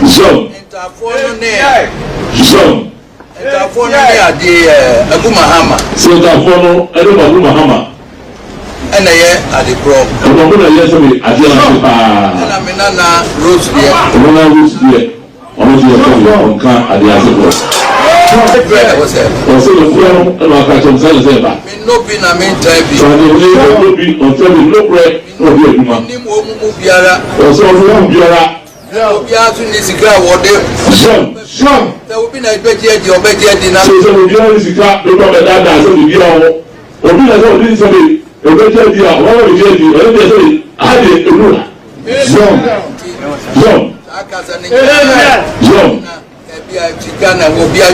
So. So. Abu Mahama. So Tafono, Abu Mahama. And at the pro. And I'm going to yes, I'm in Rose here. When I was here, I was here at the Asset. Also, the floor and our catching cells ever. No pin, I mean, type. So I will be on telling no bread or Biara. Also, Biara. Biara is a guy, what they there will be no better your better dinner. So, Biara is a guy, no matter that, so the Biara or be as well, this way, a better deal, one of the JD, and they say, I did a ruler. Chicana will be a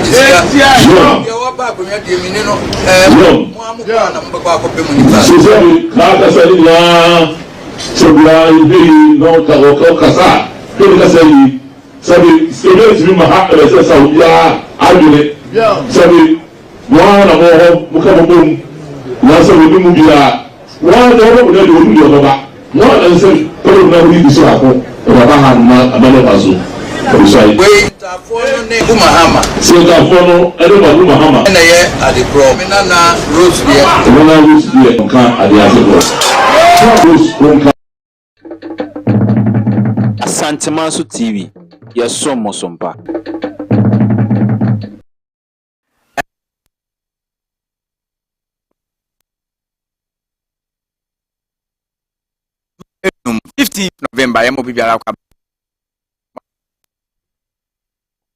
Abu Mahama. So Tafono, Abu Mahama. And at the pro. Minana Rose here. When I was here, at the Asantemaso TV. Yes, so Sampa. November, I am be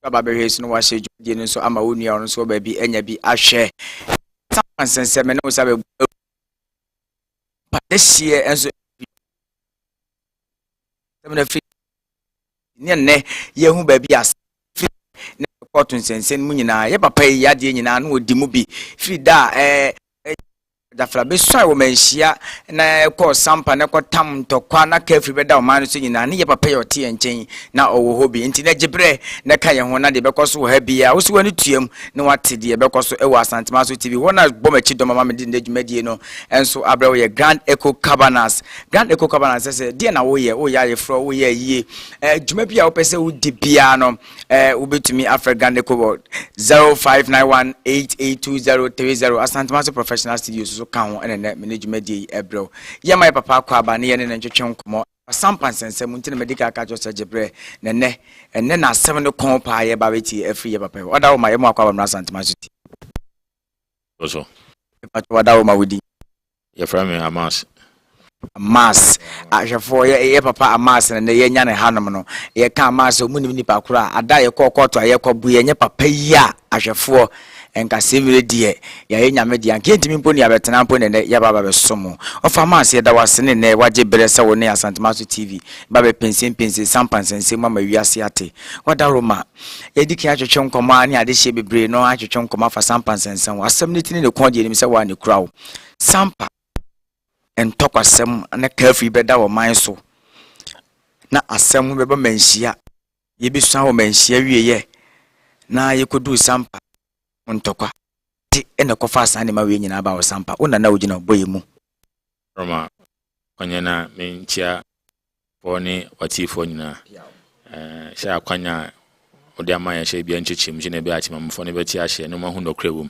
Baba no was a so I'm a union so baby and be a share. Some sense men was a but this year and so ye who baby as cotton sense and munina, ye papa yadi in an would dimubi free da da flabe so wo manhia na ko sampa na ko tam to kwa na ka free beda o man so nyina ne ye papa yo tie nchen na owo hobi nti na gibre na ka ye ho na de bekoso wo ha bia wo so wani tuam na wate de bekoso e wo Asantemaso TV wona bomachi do mama me de dwumadie no enso abra wo ye Grand Echo Cabanas say de na wo ye fro wo ye yie dwuma bia wo pese wo di bia no wo betumi African Echo 0591882030 Asantemaso Professional Studios so kan ho ene management dey ebro ye my papa kwa ba ne ye ne ntwetwe nkomo Sampa nsensem nti medical ka jo sejebre ne na asem no kon pa ye ba beti afri ye papa oda wo ma ye mo akwa ba Asantemaso ti so oda wo ma wodi ye from me Amas ahwefo ye papa Amas ne ye nya ne hanom no ye ka Amas o munim nipa kura ada ye kokoto ye kobu ye nya papa yi a ahwefo enka semire die ya ye nyame die anke ntimi mpo ni abetena mpo ne ya baba besomo ofa Amas ye da wasene ne waje bere se wo ne Asantemaso TV baba pensin Sampa nsensem mama wiase ate wada roma ye diki atwetwe nkomo ani ade hye bebre no atwetwe nkomo afa Sampa nsensem asem ne tini ne kon die ni se wa ne kura wo Sampa and talk asem na carefree beda wo man so na asem beba manhia ye bi so wo manhia wieye na ye kodu Sampa ntokwa ti ene kofa asane ma we nyina ba wo Sampa una na ogina boye mu Roma kwanyana menchia foni watifo nyina sha kwanya odi amaya sha bia nchechim jine bia chima mfoni beti ahye no mahu no krewum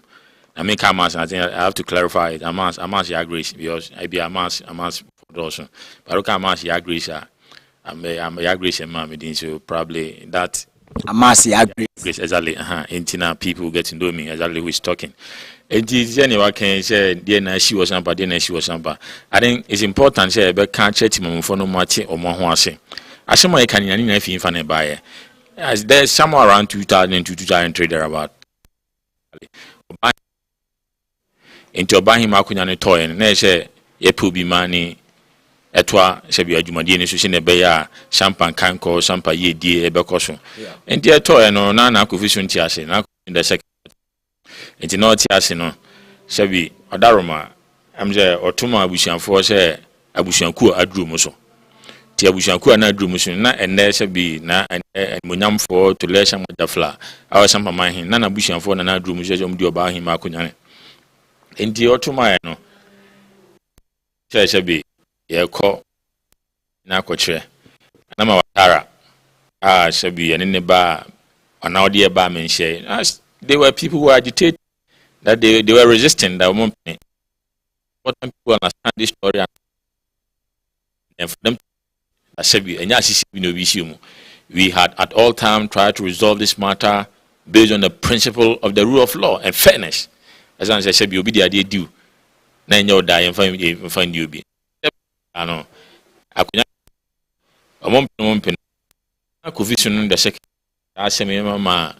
I mean, Amas, I think I have to clarify it. Amas, you agree because I be Amas for also. But look, Amas, you agree, sir. I'm agree, ma'am. So probably that Amas, you agree. Exactly. Intina people get to know me exactly who is talking. It is anyway. Can say then she was Sampa, then she was Sampa. I think it's important. Say, but can't check him for no matter or more. I say I can if you find a buyer. As there's somewhere around 2000 to 2003 thereabout. Into Bahim Akunya ne toy na ehye ye pubi mani etwa hye adwumade ne so hye ne beya champagne kanko Sampa ye die ebekoso enti etoy no na akofisu nti ase na in the second enti no ti ase no hye odaroma amje otuma abusuanfo hye abusuanku aduru mu so ti abusuanku na aduru mu so na enne hye na monyamfo to lesha modafla awa Sampa mahin na abusuanfo na aduru mu so hye omdi Obahim Akunya ne enti otuma no cheshe bi ye ko na kochire na ma watara Shabi and in the bar, an audio bar men share. They were people who agitated that they were resisting that one. What people understand this story and for them, Shabi and Yasi, we had at all times tried to resolve this matter based on the principle of the rule of law and fairness. As I said, Shabi, the idea do. Then you'll die and find you be. I know. I could Kuvision the second Asemema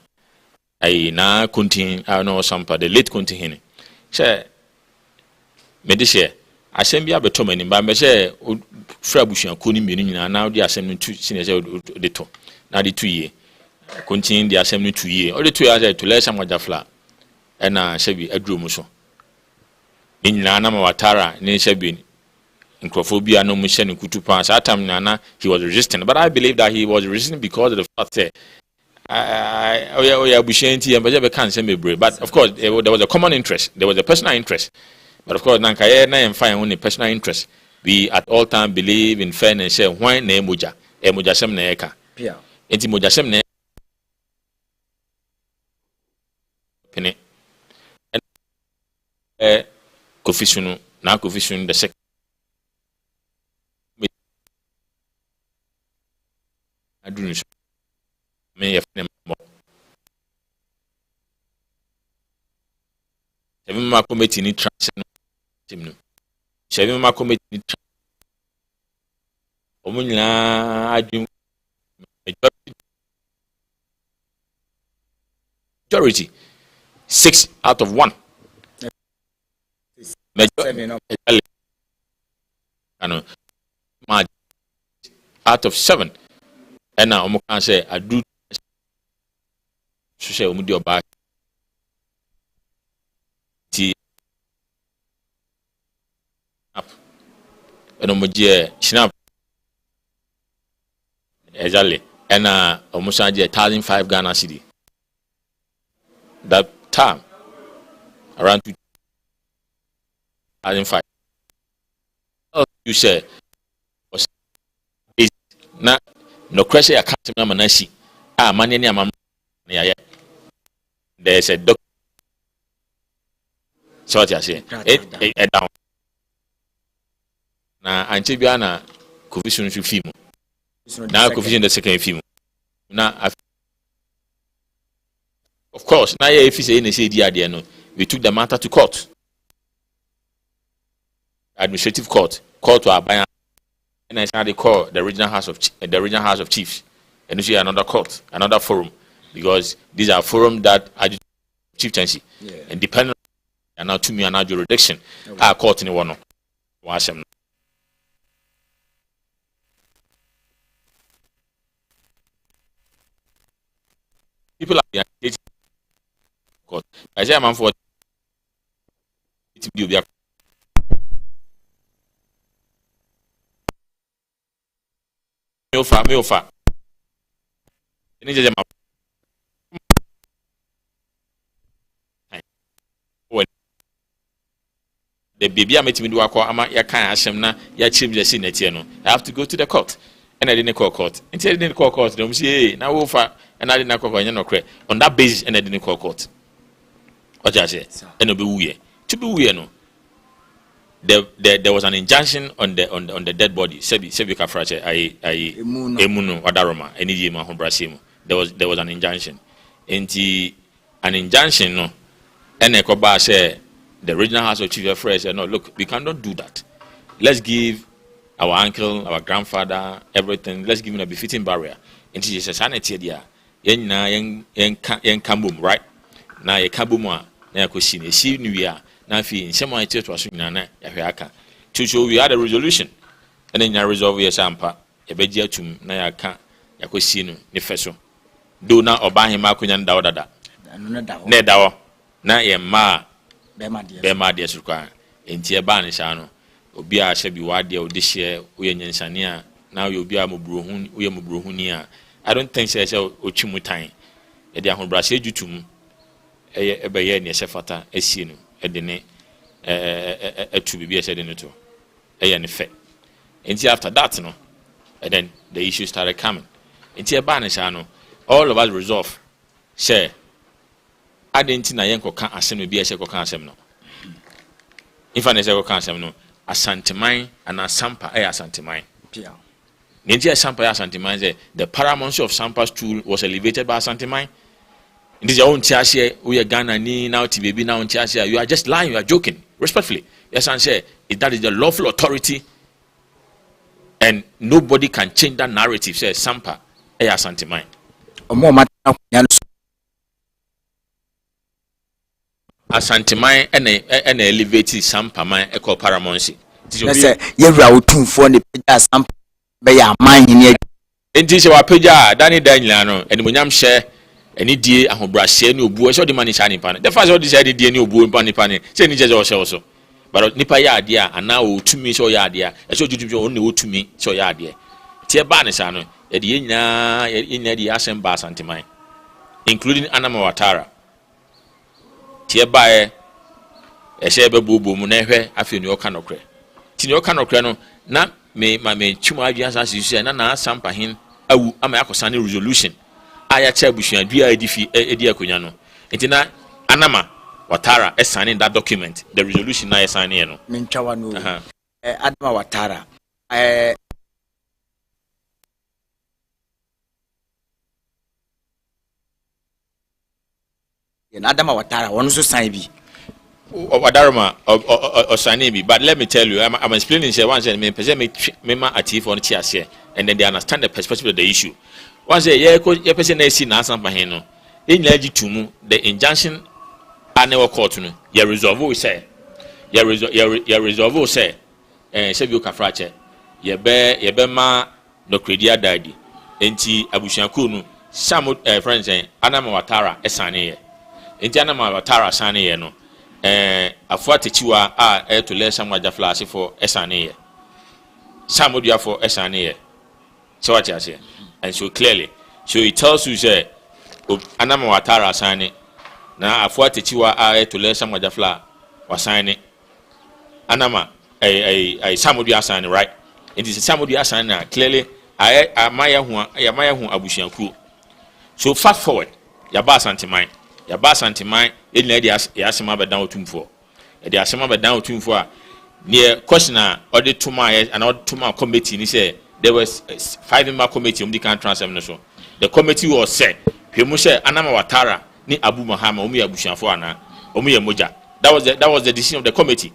I na continue I know Sampa the late continue. Share Medisha Asembia Betomani, but Meshe Frabushan couldn't be now the assembly 2 seniors the two. Now the 2 year. Continue the assembly 2 year. Or the 2 years to let some of the flat. And Shebi a drumuso. In Nana Watara, Nishabin. Microphobia no mission in Kutupan. At time Nana he was resistant, but I believe that he was resistant because of the fact that but of course there was a common interest, there was a personal interest, but of course Nankaye na and fine only personal interest. We at all time believe in fairness. Why na emoja sem na eka enti moja sem na pene Kofisunu na Kofisunu the second. I do not may have them more. Seven more committee in transit. Seven more committee in transit. Majority 6 out of 1. Out of 7. And now I can say I do social media back up and snap exactly and almost 1,005 Ghana cedi that time around 2005. You say is not no question I can't remember Nancy. Money near my there's a doc. So what I say it down. Now Antibiana Covision to film. Now Covision the second film. Now of course now if you say any say no, we took the matter to court. Administrative court to our and I started call the regional house of chiefs, and you see another court, another forum, because these are forums that are chieftaincy and dependent and now to me and our jurisdiction are court in one. People are engaged court. I say I'm for it will be me offer. The baby I met me do ama ya kan asem na ya chim the sin no. I have to go to the court. And I didn't call court. Until I didn't call court, they say, hey, now offer and I didn't call court. On that basis, and I didn't call court. What I say? And it'll be weird. To be weird, no. There was an injunction on the dead body. Sebi kafrache emuno wadaroma eniji ma hobrasimu. There was an injunction. An injunction no. And Ekoba said the regional house of chief of said no, look, we cannot do that. Let's give our uncle, our grandfather, everything. Let's give him a befitting barrier. And she says, "Sanity dia yen kambum right na ye kambum na yakoshi si nuya." Now, if you in some way to us, to show we had a resolution, and then you resolve your Sampa, a bedia to Nayaka, Yakosino, Nefeso. Do not obey him, Makuyan Dawda. Nedawa, Naya Ma, Bema dear require, in Tia Banishano, Obia shall be wadi this year, we in Sania, now you'll be a Mubruhun, we are Mubruhunia. I don't think so, Ochimu time. A Diahon Brashe Jutum, a Bayer near Sefata, a sino. To be said in it too. And after that, no, and then the issue started coming. nti eba ne sha no all of us resolve share adenti na yen koka asem no bi ehye koka asem no ifa ne se koka asem no asanteman and Sampa asanteman pia nti Sampa asanteman say the paramountcy of Sampa's tool was elevated by asanteman. It is your own tiashe, we are Ghana ni now to baby now tiashe. You are just lying, you are joking. Respectfully. Yes, and say that is the lawful authority, and nobody can change that narrative. Say Sampa, asanteman. Asanteman and elevated Sampa man equal paramountcy. Say yewra Otumfuo ne peja Sampa be ya man ni. Enti se wa peja Dani Daniel no, and munyam share. Any day ahobrahye ne obu so de mani sha nipa no the first all this day ne obu nipa ne say ni jeje o hye so but nipa ya ade a ana otumi so ya ade a e so juju o ne otumi so ya ade tie ba ne sha no e de nyina de asem ba santeman including Anama Watara tie ba e hye be bobo mu na hwe afi ne o ka nokre ti ne o ka nokre no na me twuma adua sa sisi na Sampa hin awu ama yakosa ne resolution aya cha busuadua edi akonya no entina Anama Watara signing that document the resolution na signing no mentwa no Anama Watara Anama Watara won so sign bi Wadaroma or signing bi but let me tell you I'm explaining here once and me ma atif on chiase and then they understand the perspective of the issue. Once a person na see na Sampa hin no in leji tumu the injunction anewo court no ye resolve say ye resolve say se bi o kafrache ye be ma no credia daddy enti abusuanko no Sam friends Anama Watara esane ye enti Anama Watara sane ye no afua techiwa a to le Samwaja flash for esane ye Sammordua for esane ye so what you say. And so clearly, so it tells you say Anama Watara sign na afua techiwa to le Samwaja fla was sign Anama Sammordua sign right. It is Sammordua sign clearly I maya hu abusuanku. So fast forward yaba santeman in lady asema be down Otumfuo e dey asema be down Otumfuo a near question or the tuma and all tuma committee ni say there was 5-member committee the can transfer so the committee was said hwemu say Anama Watara ni Abu Mahama omu ya busuafo ana omu ya moja that was the decision of the committee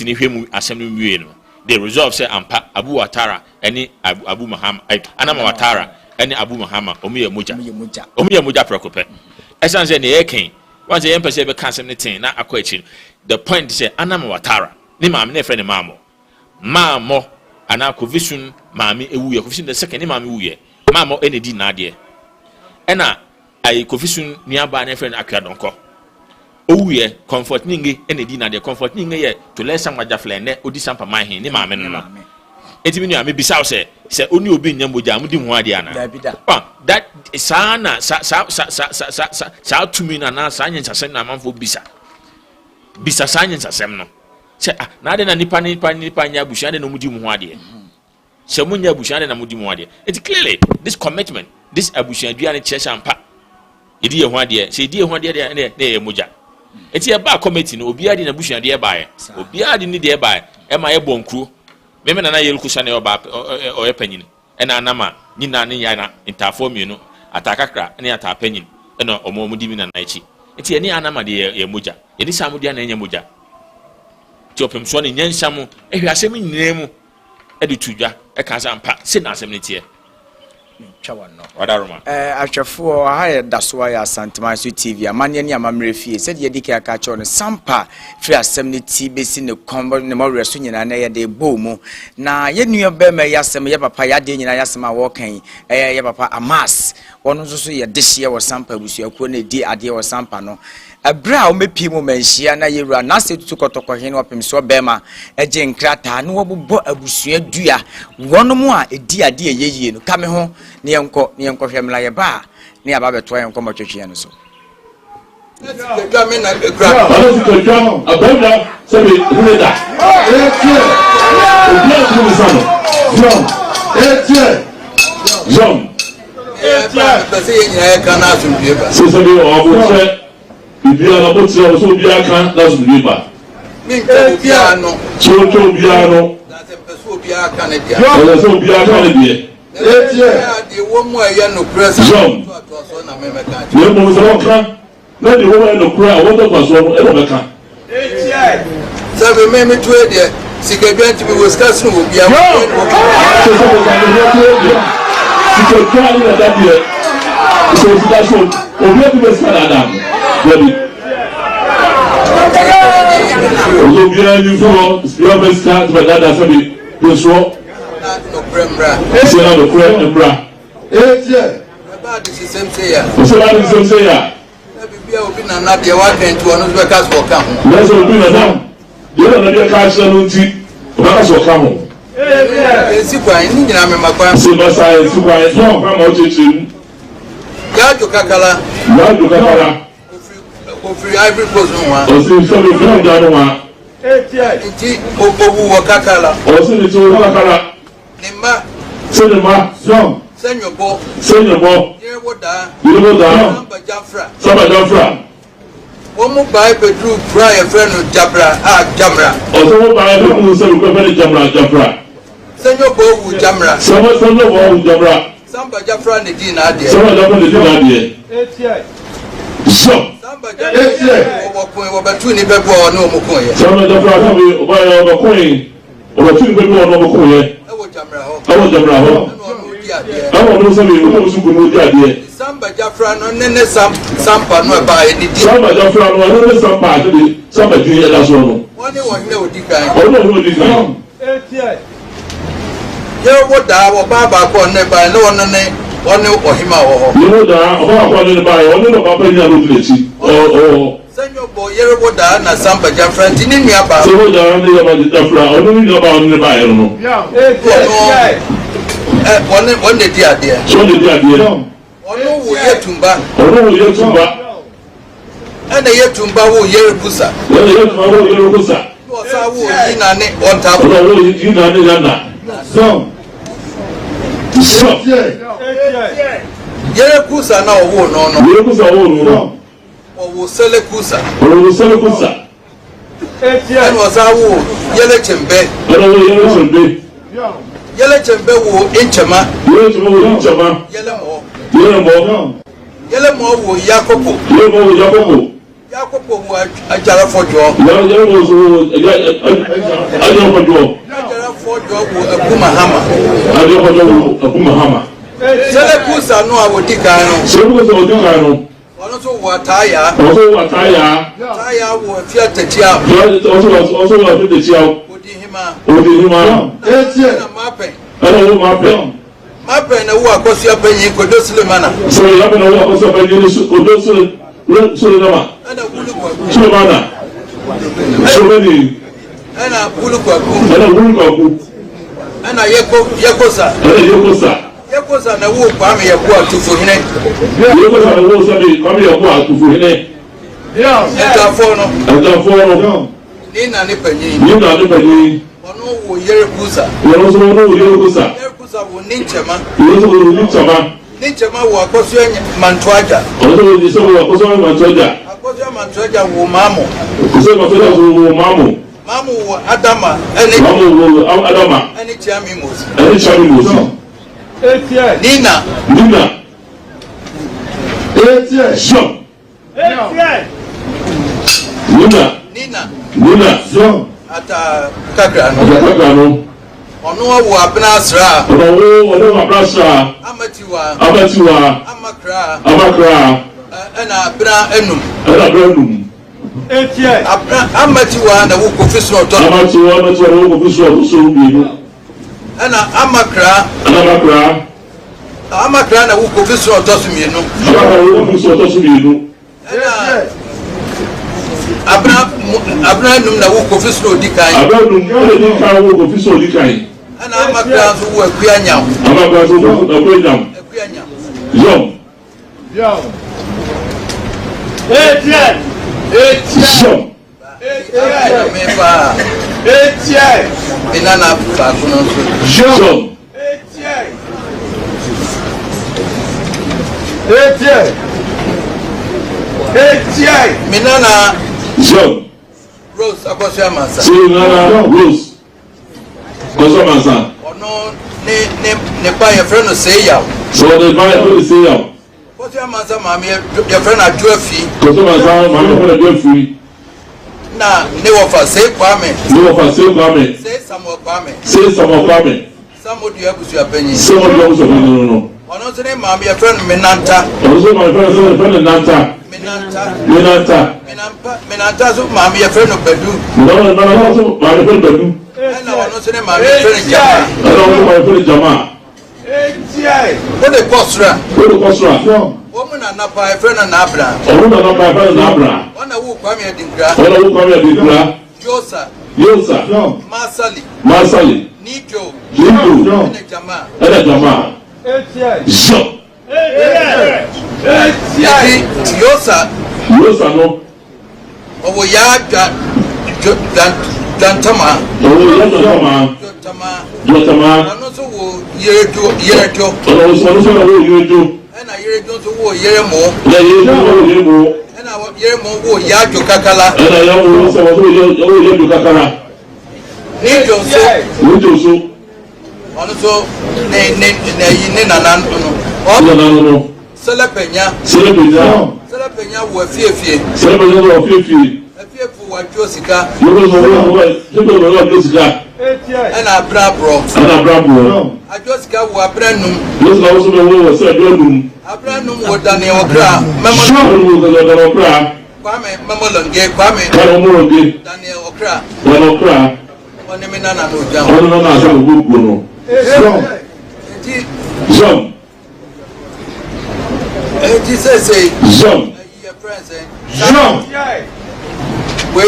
ni hwemu assembly wie no they resolve say ampa Abu Watara any Abu Mahama Anama Watara any Abu Mahama omu ya moja prekope essence na eken once the empress be cancel anything na akwachi the point say Anama Watara ni maame na friend mamo ana kovision maame ewu ye kovision the second ni maame wu ye mamo enedi na ade ena ai kovision ni aba na friend akwadonko owu ye comfort ninge enedi na ade comfort ninge ye to let Samwaja flene odi Sampa mahin ni maame no etimi ni ame bisa se oni obi nyamboja amudi hu ade ana that sana sa tumi na sa nyinsasem na manfo bisa sa nyinsasem no se na ade na nipa nya bushia ade no mudi mu ade se munya bushia ade na mudi mu ade it clearly this commitment this abushia dua ne church ampa edi ye hu ade se edi ye hu ade na ye moja eti e ba committee no obi ade na bushia ade e baaye obi ade ni de e baaye e ma ye bonkru meme na yelku sha ne oba oye panyin e na Anama nyina ne ya na intafo mienu atakakra ne atapanyin e na omomudi mi na naichi eti eni Anama de ye moja eni Sammordua na enye moja ti opem so ne nyansamu ehwe asem nyinemu e de tudwa e ka Sampa se na asem ne tie twawa no wadaroma ahwefo ha da so ya Santeman so TV amane ne amamre fie se de dike aka cho no Sampa free asem ne ti besi ne kombo ne mo reso nyina na ye de bomu na ye nua be ma ya asem ye papa ya de nyina ya asem a wo kan ye papa Amas wono so ye de hye wo Sampa busuakuo na di ade wo Sampa no abra o mepi mu manhia na yewura na se tutu kotoko hen wapem so bema eje nkrata na wo bobbo abusua dua wono mu a edi ade eyeye no kame ho ne yenko hwemla ye ba ne aba beto yenko motwetwe no so pese ye nyina ye kana asumdue ba se bi o bo che bibia na bo tira so bia kan na asumdue ba mi nko bia no so to bia no na se pese obia kana dia so bia kan dia de wo mu aye no press so na me meka ye mo so kan na de wo no kura wo to kwaso no e wo beka sabe me to e de sikebia ntimi wo skas no obia so kwa ni da dia so sika so obia bi be skala da baby so bia ni fo bia be ska to da da so bi so no prembra so na no prembra ba di system say ya so ba di system say ya na bibia obi na na de wa kan to ono be ka so ka ho na so obi na na de na de ka so no nti o ba ka so ka ho esi kwa ni nyina me makwa se ba sa esi kwa no kwa ma o cheche ya jo kakala ofri ivory coast no wa o se so le fun da no wa nti obu wo kakala o se le to kakala ni ma se le ma so senyobo ye woda Sampa Jafra wo mu bai bedru bra ye friend Jabra Jamra o so mo bai be mu se ko be Jafra senyobo wu Jamra senyobo wu Jamra Sampa Jafra ne di na ade Sampa Jafra ne di na ade so Sampa Jafra wo ko wo betu ni bebo o no mo ko ye Sampa Jafra so be o ba yo ba ko yin o betu ni bebo o no mo ko ye e wo Jamra ho awo no so be o so ko no di ade Sampa Jafra no ne Sampa no ba e di Sampa Jafra no ne Sampa de Sampa di e da so no woni won ne odi kan o no odi kan ye wo da wo ba ko ne ba ne won ne woni ohima wo ho ye wo da o ba ko ne ba ye woni no ba pa nya ro dilechi o senyo bo ye wo da na Sampa Jafra ti ni nua ba se wo da ne ya ba Jafra o no ni ba o ne ba ye no wonne di ade ono wo yetumba ana yetumba wo yerebusa wo sa wo yina ne onta wo yina ne yana so yerebusa na wo no yerebusa wo wo selekusa etiya wo sa wo yelechembe yelechembe wo enchema yelemo wo Yakobo wo ajara fojo ajara fojo wo Akumahama selekusa no awodika no ono so wo taya taya wo fiatatia also wo fiatatia odihima na mapen na wo akosu apanyi kodo Sulemana so ya na wo akosu apanyi kodo Sulemana ana wulu kwa Sulemani ana wulu kwa ana yekosa na wo kwa me yeko Otumfuo yekosa na wo sabi kwa me yeko Otumfuo entafo no ni na ne panyi ono wo Yerebusa wo ninchema wo akosu Mantwaja wo mamu wo Adama ene Chiamimos Nina so ata kakra no ono wo abna asra amatiwa amakra ana abna enum amatiwa na wo kofisro to ana amakra na wo kofisro to sumienu abna num na wo kofisro dikan ana amakra so wo akuanyam Binana bakuno so Minana John. Rose Akosia Mansa. Minana Rose. Akosia Mansa. Ono ne pa your friend say ya. So the buy will say ya. Akosia Mansa mami your friend Ajuafi. Akosia Mansa mami friend Ajuafi. Na ne wofa say Kwame. Ne wofa say Kwame. Say Samuel Kwame. Say Samuel Kwame. Sammordua busu apenyi. Sammordua busu apenyi no. Ono se ne mami your friend Menanta. Ono se mami friend Nanta. Menanta so mami your friend Bedu. No so mami friend Bedu. Na ono se ne mami friend Jama. Na ono mami friend Jama. What the Kosra? What the Kosra? Woman and Napa friend and Abra. Woman and Napa friend and Abra. One who Kwame Dinkra. One who Kwame Dinkra. Yosa. Masali. Masali. Nijo. Jama. Jama. Sure. Yosa no. Owo ya Jantama. Jantama. Ono so wo yerejo. Ono so wo yerejo. Ena yerejo so wo yeremo. Ya yerejo wo yeremo. Ena yeremo wo yajo kakala. Ena ya wo so wo yajo kakala. Nijo so. Ono so ne nanan no. Selepenya wo fiefie. Selepenya wo fiefie. Afiefu wa Josika. Yo Josika. Ena brabro. Ajosika wo abranum. Josika wo so wo so abranum. Abranum wo Daniel Okra. Daniel Okra. Kwame Mamolonge. Kwame Daniel Okra. One minana no jam. One no so go no. Jean. Jesus say. Jean. Your present. Jean. We.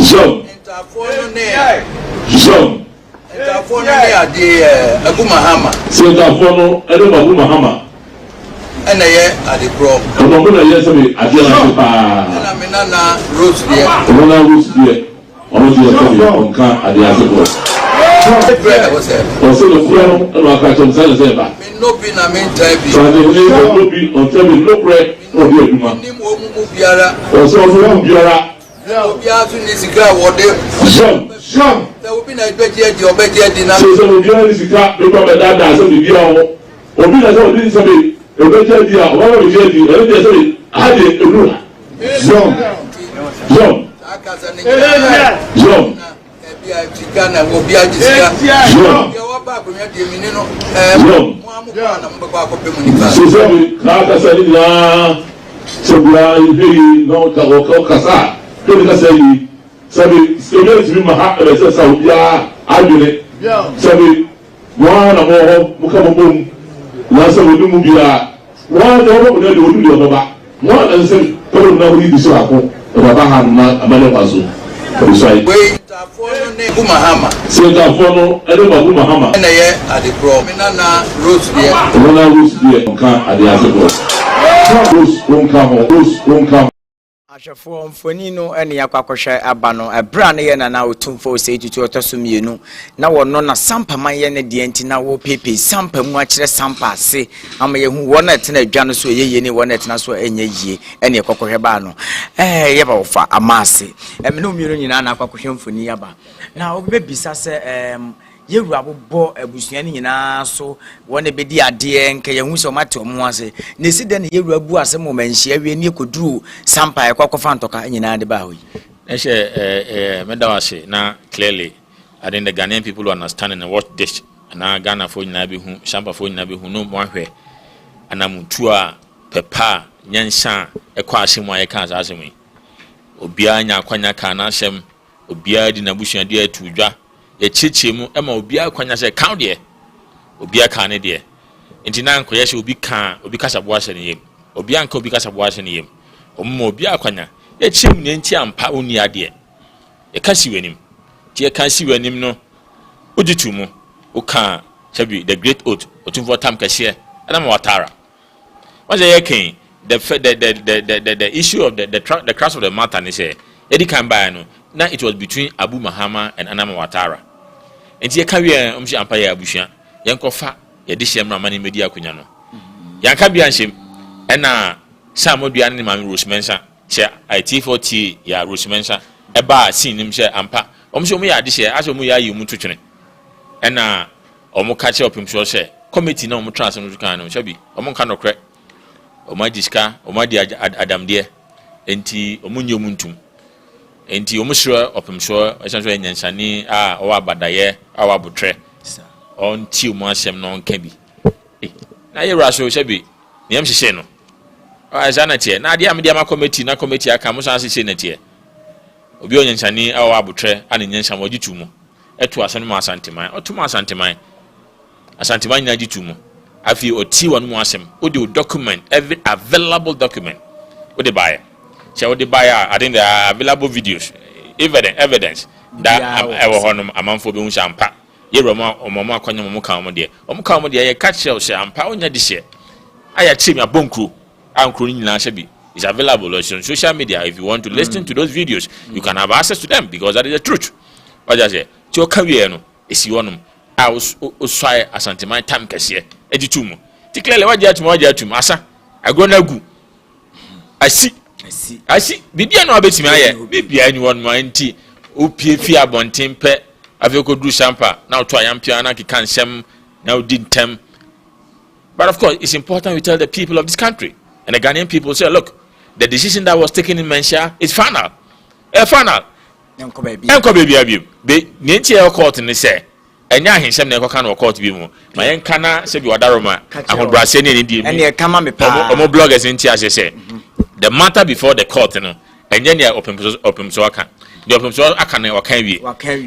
Jean. Interphone ne. Jean. Interphone ne ade Abu Mahama. So interphone Abu Mahama. Ena ye ade pro. Ono mo na ye se me ade na pa. Ena minana Rose there. Ono na Rose there. Ono di se me onka ade ase pro. Você não foi no acaso de Zeba. No be na me time. So the no be on time no pray no be aduma. Ni mo mu biara. Oso mu biara. Biara tu ni sika wode. Sham. There will be na beje di obeje di na. So mu biara ni sika be ko be da so bi biara wo. Obi na so bi so be obeje di a o wa beje di e de so be ade enu. Jom. Akasa ni. Jom. Ghana will be a discount. You are back when you're doing it. So, so no Kasa. Don't say, Sabi, students in Mahatma, Saudi, Albany, Sabi, one or more Mukamum, Lassa will do Mubia, one over there will do your back. One and say, Polo now read the Sako, Rabahan, Amanabazu. Wait, Abu Mahama. So Abu Mahama. Ena ye ade pro. Minana Rose there. Minana Rose there. Onka ade asebo. Rose onka. Ahwefo mfoni no ene yakwakohwe aba no ebra ne ye na Otumfuo se tutu otosomienu na wono na Sampa man ye ne de enti na wo pepe Sampa mu akire Sampa ase ama ye hu wona etena adwa no so ye ne wona etena so enye yie ene yakwakohwe ba no ye ba ofa amase me no mienu nyina na akwakohwe mfoni yaba na obebisa se yeru abobɔ abusua ni nyina so wona bedi ade enke ye hu so mate omo ase ne si de ne yeru abu ase mo manhia wie ne koduru Sampa ekwakofa ntoka nyina de ba hoyi medawase na clearly I think the Ghanaian people will understand and watch this na Ghana for nyina be hu Sampa for nyina be hu no mo ahwe anamutu a pepa nyansa ekwa asemu ayeka asemu obia nya kwanya ka na asem obia di na busua de atudwa ye chichemu ema obia kwanya se count de obia ka ne de enti na nkoye se obi kasa bo ase ne yem obia nka obi kasa bo ase ne yem ommo obia kwanya ye chim ne enti ampa oni ade ye kasi wenim ti ye kasi wenim no ojitumu o ka chabi the great Otumfuo tam kase ana ma watara was ye ken the issue of the crux of the matter ni say edi kan ba no na it was between Abu Mahama and Anama Watara. And ye carry ampa ya abusua. Yankofa ye de hyem na mani media akunya no. Yanka bia nhyem ena Sammordua ne mame Rosemensa che IT40 ya Rosemensa eba scene nim she ampa omso mu ya de she aso mu ya yi mu twetwene ena omo ka che opimso she committee na omo transfer no kan no shabi omo kan no kre omo diska omo di adamde enti omo nyomu ntum enti omo sure opimso esanso enyansani a o abadaye a wabotre on ti omo asem no nka bi na ye raso shabi niam hye no azana tie na dia me committee na committee aka mo san hye na tie obi onyansani a wabotre ana nyansam ogitu mu eto asane mu asanteman otum asanteman na agitu mu afi oti wonu mu asem odi document every available document odi buy shall odi buy I think there are available videos evidence that ewo honum amanfo be hu Sampa ye roma omomo akwanya mo ka mo de ye catch shell Sampa onya de she aya chimi abonkru ankru nyina shebi is available on social media. If you want to listen to those videos, you can have access to them because that is the truth. What I say, to career no, is you want I was try asante my time kese editum. Tikle what you to asa. I go na gu. I see. Bibia no abetimi aye. Bibia anyone mind opie fi abonten pe afeko du Sampa. Now to ayampia na kika nsem now did tem. But of course, it's important we tell the people of this country. And the Ghanaian people say, look, the decision that was taken in Mensha is final. Final. Enko baby abi. Be nienti e court ni say. Enya hinsem na ekoka na court bi mu. Ma yen kana se bi wadaroma ahobrase ni ndi mi. Ene kama me pa. Omo bloggers nti ase say. The matter before the court no. Enya ne opemso aka. The opemso aka na wakan wi.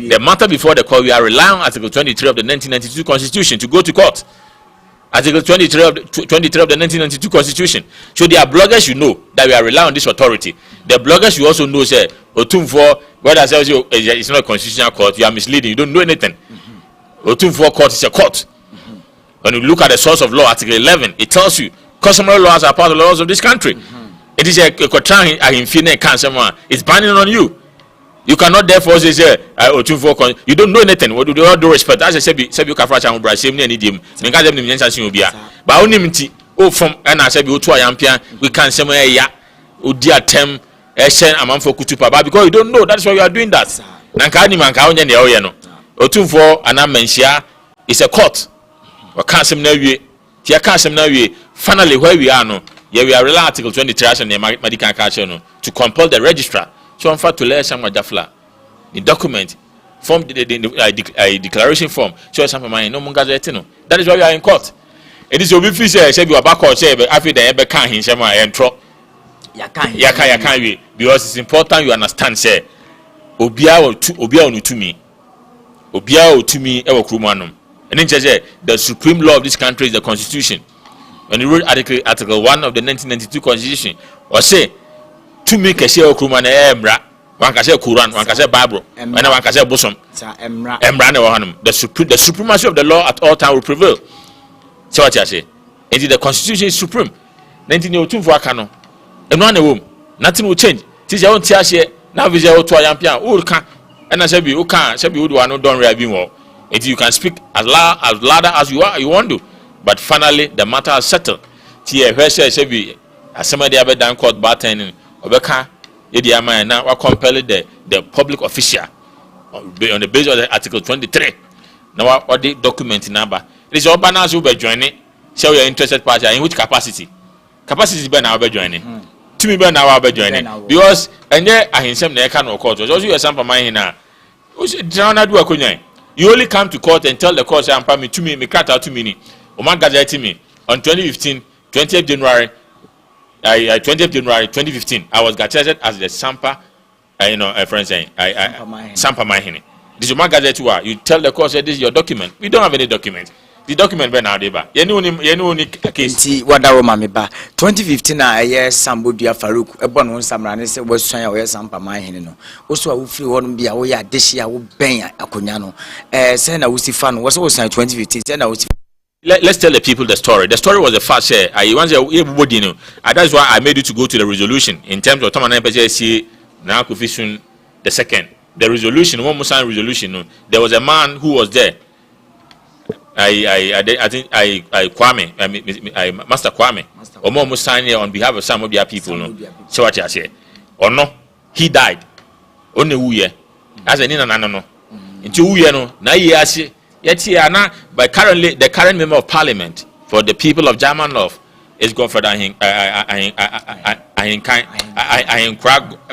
The matter before the court we are relying on Article 23 of the 1992 Constitution to go to court. Article 23 of the 1992 Constitution. So there are bloggers you know that we are relying on this authority. The bloggers you also know say Otumfuo, whether says it's not a constitutional court, you are misleading, you don't know anything. Otumfuo court is a court. When you look at the source of law, Article 11, it tells you customary laws are part of the laws of this country. It is a contract it's binding on you. You cannot therefore say Otumfuo. You don't know anything. What do you do respect? As I said, you can flash and brush him near him. Because them nyansa will be. But only mti. Oh, from and I said you to Ayampia. We can say ya. Udia tem. Shen amanfo kutupa. But because you don't know, that's why you are doing that. Nankani manka onye ne oye no. Otumfuo anamensia is a court. We can't say na wie. Tia can't say na wie. Finally, where we are no. Yeah, we are relying Article 23 and the medical culture no to compel the registrar. So I'm fat to let some Jafla. The document form the declaration form. So some of my no munga. That is why we are in court. It is your big say you are back or say after the ever can him some and tro. Yakan because it's important you understand say Obia to me. Obia to me ever krumanum. And then say the supreme law of this country is the Constitution. When you read Article 1 of the 1992 Constitution, or say to me kese okruma na emra wan kase Quran wan kase Bible and wan kase bosom emra na wahanum the supremacy of the law at all time will prevail. So what you say and the Constitution is supreme 1902 aka no eno na wom nothing will change teacher won tia hye na visa wo to ayampia wo ka and say bi wo ka say bi wo do anu don re abi wo and you can speak as loud as you want to, but finally the matter is settled. Tie hwe say bi asema dia be dan court batten Obeka, Yediama, now we compel the public official on the basis of the Article 23. Now, what the document number? It is all banners who be joining. Show your interested party in which capacity? Capacity is by now be joining. To me, by now be joining because and there I himself never can court. Also, you are Sampa Mahina. You only come to court and tell the court, "Sampa me to me cut out to me." Oman Gazette me on 2015, 20th January. 20th January 2015, I was gazetted as the Sampa, friend saying, Sampa Mahine. This is my gazette. You tell the court, this is your document. We don't have any document. The document be now deba. You case. What that woman ba 2015 year Sammordua Farouk ebo no nsamrane se wasuan ya Sampa Mahine no. Also a free one bia wo ya deshi a wo ben akonya no. Say na wusifa no. Wo say 2015 say na wusifa. Let's tell the people the story. The story was the first share. That's why I made you to go to the resolution in terms of Tomana PJC now Kufishun the second. The resolution, one more resolution. There was a man who was there. I think I Kwame, I Master Kwame, or more sign here on behalf of some of their people. No, so what I say, or no, he died. Only who ye, as an no. Into who ye no, na ye as yet here now, by currently the current member of parliament for the people of German love is Godfred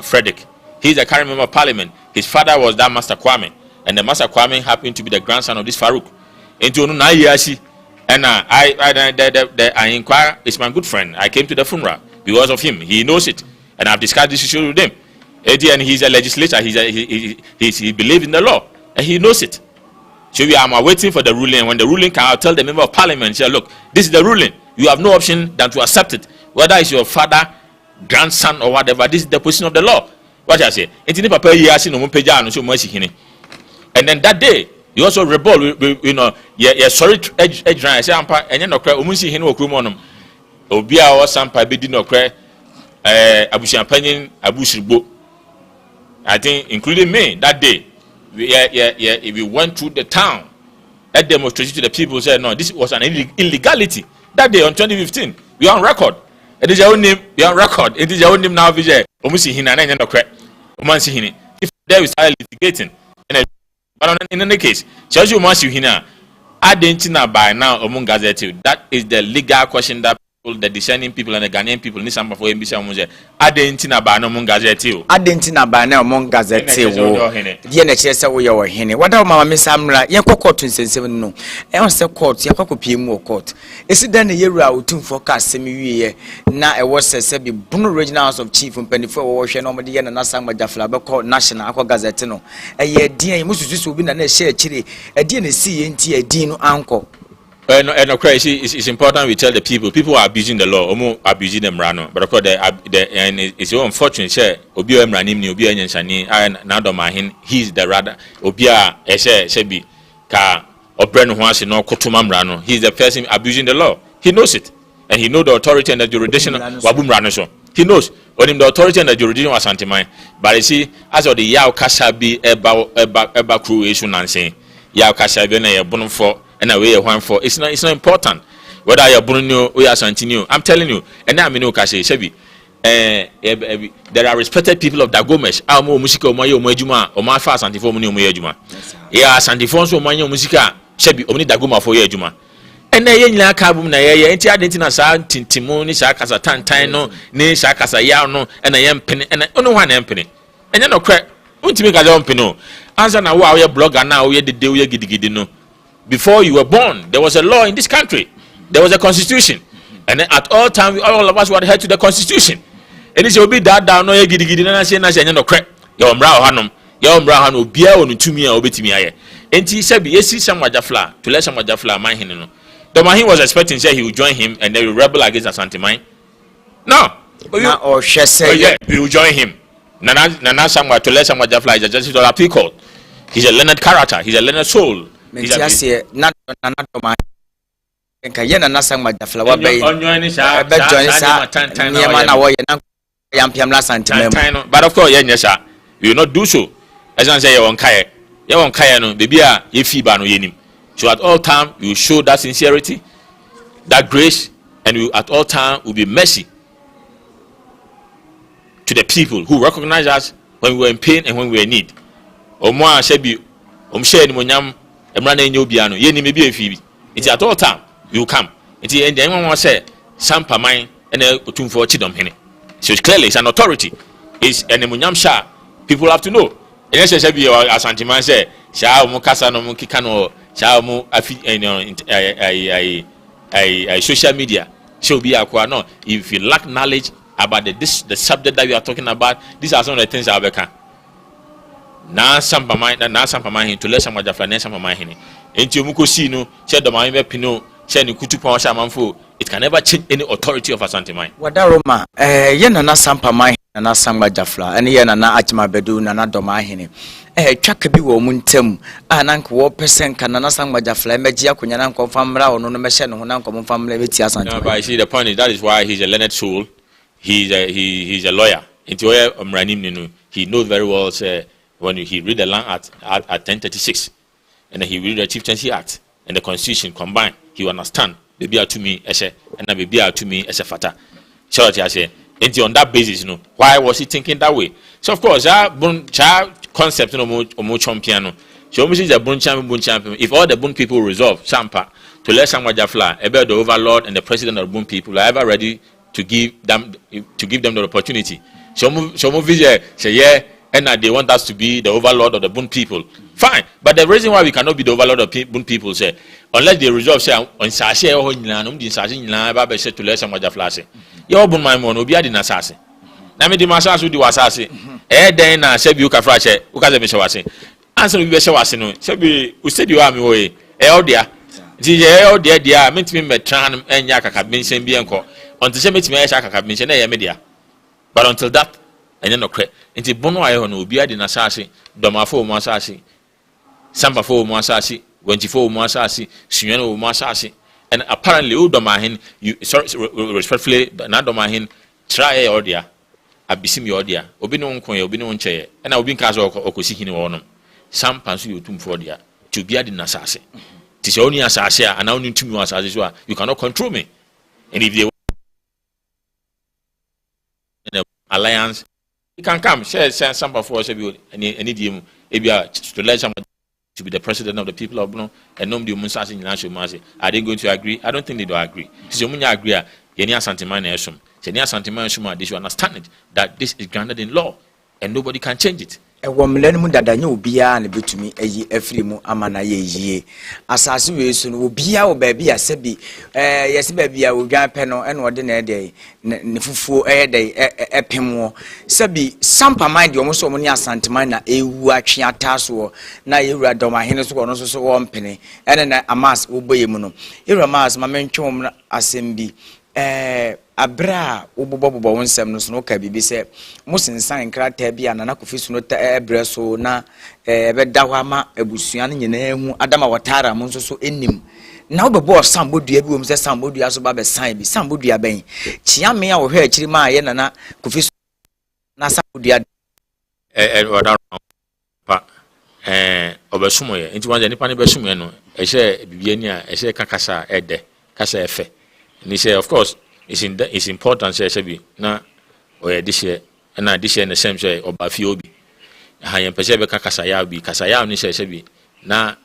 Frederick. He's the current member of parliament. His father was that Master Kwame, and the Master Kwame happened to be the grandson of this Farouk. Into no years, and I inquire. It's my good friend. I came to the funeral because of him. He knows it, and I've discussed this issue with him. And he's a legislator. He believes in the law, and he knows it. So we are waiting for the ruling. When the ruling comes, I'll tell the member of parliament, say, look, this is the ruling. You have no option than to accept it. Whether it's your father, grandson, or whatever, this is the position of the law. What I say? And then that day, you also rebel, you know, sorry, edge line, Sampa, and you know, Umusi Hino Krumonum, Obia or Sampa, Bedino Cray, Abu Champagne, Abu Shibu. I think, including me, that day, we went through the town, a demonstration to the people, said, no, this was an illegality. That day on 2015, we are on record. It is your own name, we are on record. It is your own name now, Vijay. Umusi Hina, and no crack. Umansi Hini. If there we start litigating, but in any case, Church Umansi Hina, I didn't know by now among Gazette. That is the legal question that the discerning people and the Ghanaian people need some for MBC. I didn't know by now among Gazette. I didn't know by now among Gazette. Yen Chesa, we are Henny. What about Mamma Miss Amra? Yanko court in 7 no. I was a court, Yako PM court. Is it then a year out to forecast semi now? I was a Sebi Bruno Regionals of Chief and Penny for Ocean, Nomadi and Nasama Jafla, called National Aqua Gazetino. A year, dear, most will be a share chili, a DNC and a Dino uncle. And it's important we tell the people. People are abusing the law, almost abusing them, Rano. But of course, and it's so unfortunate. Say, Obia Mranim, Obia Yansani, and now Dormaahene, he's the rather Obia Sebi Ka or Bren Huasi no Kotumam Rano. He's the person abusing the law. He knows it, and he knows the authority and the jurisdiction of Wabum Rano. He knows when him the authority and the jurisdiction was anti-mine. But you see, as of the Yao Kasabi Eba crew issue, Nancy Yao Kasabi na Bonum for. And away one for it's not important whether you're Bruno or you're Santino. I'm telling you, and now I know Kashi Shebi. There are respected people of Dagomesh. Amo Musica, Mayo Mojuma, or my fast antiformio Mojuma. Yeah, Santifonso Mayo Musica, Shebi, only Dagoma for Yejuma. And then Yen Kabum Naya, and Tiadentina San Timoni, Sakasa Tantino, Ne Sakasa Yano, and I am penny, and only one penny. And then no crack, won't make a long pino. Answer now, wow, your blogger now, we had the day we get no. Before you were born, there was a law in this country. There was a constitution. And then at all times, all of us were adhered to the constitution. And it will be that down, no, you get it, no crack. Your brow hanum, beer on 2 years, or bit me. And he said, yes, see some Wajafla, to let some Wajafla mind him. Dormaahene was expecting, say he would join him and they will rebel against Asante Mine. No. Or she said, yeah, we will join him. Nana somewhere to let some Wajafla is a justice or a pickle. He's a learned character, he's a learned soul. Say not my Kayana Nasang Majafla Bay on your but of course, yes, sir. You will not do so. As I say, you're on Kayano, the beer, if you ban yenim. So at all time, you show that sincerity, that grace, and you at all time will be mercy to the people who recognize us when we were in pain and when we were in need. Omwa Shebi, Omshe Monyam. It's at all time you come. It's and anyone will say Sampa mine and Otumfuo Chidom. So it's clearly it's an authority. It's an emunyamsha. People have to know. And yes, I be as Antiman say, Shao Mukasa no Mukikano, Shao Mu social media. She'll be no. If you lack knowledge about the subject that we are talking about, these are some of the things I'll become. Na Sampa mine to let some of the finance of my henny. Into Mukosino, said the Miami Pino, sending Kutupa Shamanfo, it can never change any authority of Asante Mine. What Roma, Yana Sampa mine and Asamba Jafla, and Yana Achma Bedu, Nana Dormaahene. Chakabi Muntem, and Uncle War Percent can Nasanga Jafla, Magia, Kunyan confirm Rao, no Meshan, who now come from Levitias. But I see the point is that is why he's a learned soul, he's a lawyer. Into where Ranim, he knows very well, when he read the Land Act at 1036, and then he read the Chieftaincy Act, and the constitution combined, he will understand. Baby to me, and baby to me as a fata. So I say, and on that basis, why was he thinking that way? So of course, that concept no more champion. So almost is a bone champion. If all the bone people resolve Sampa to let someone fly, about the overlord and the president of the bone people are ever ready to give them the opportunity. So movies say yeah, and they want us to be the overlord of the bone people. Fine, but the reason why we cannot be the overlord of bone people say unless they resolve say on sashe or sashe to let someone fly. Your bone my mon obi adi na sase. Na me di masasu di wasase. Den na se bi u ka fra che, u ka se me wase. Answer bi be se wase no. Se bi u said you am wo e. Odia. Ti odia dia mentimi metran enya kaka mention bi enko. Until se metimi e sha kaka mention na ye media. But until that, and no credit. Into bono I on Ubia di Nasasi, Dormaahene Masasi, Sampa Masasi, Wentifo Masasi, Sueno Masasi, and apparently Dormaahene, you respectfully, not Dormaahene, try ordia, Abissimi ordia, Obino Obino chair, and I'll be in Caso or Cosihino on Sampa Otumfuo dia, to be at the Nasasi. Tis only as I say, and only 2 months as well. You cannot control me. And if they alliance, you can come share Sampa for us any deal to let someone to be the president of the people of Bono and nobody Munsas in national mercy. Are they going to agree? I don't think they do agree. So when you agree, Yenia Santimania Sum, Senia Santimania Suma, they should understand it that this is grounded in law and nobody can change it. A woman mu dada nyo bia na betumi ayi afri mu amana ye yie asase we so no bia wo ba bia sebi yesi ba bia wo dwan pe no ene ode na ede ne fufuo ede epemo sebi Sampa mind yo mo so mo ni asanteman na ewu atwe ataso na yewura Dormaahene so no so wo mpene ene na amas wo boye mu no yewura mas ma mentwe mo asembi abra ubobobo wonsem no so no ka bibi se musinsan krata bia na nakofi so no ta ebre so na beda ho ama abusua no nyina hu adama watara mo so enim na obebo Sammordua bi wo se Sammordua so ba be san bi Sammordua ben chiame a wo hwe akiri ma ye na kofi so na Sammordua wada pa obesumo ye nti wanje nipa ne besumo ye no ehye bibia ni a ehye kakasa ede kasa efe ni say of course it's important say be na oye this year na this year na same say obafi obi ha yen pese be kasa ya ni say be na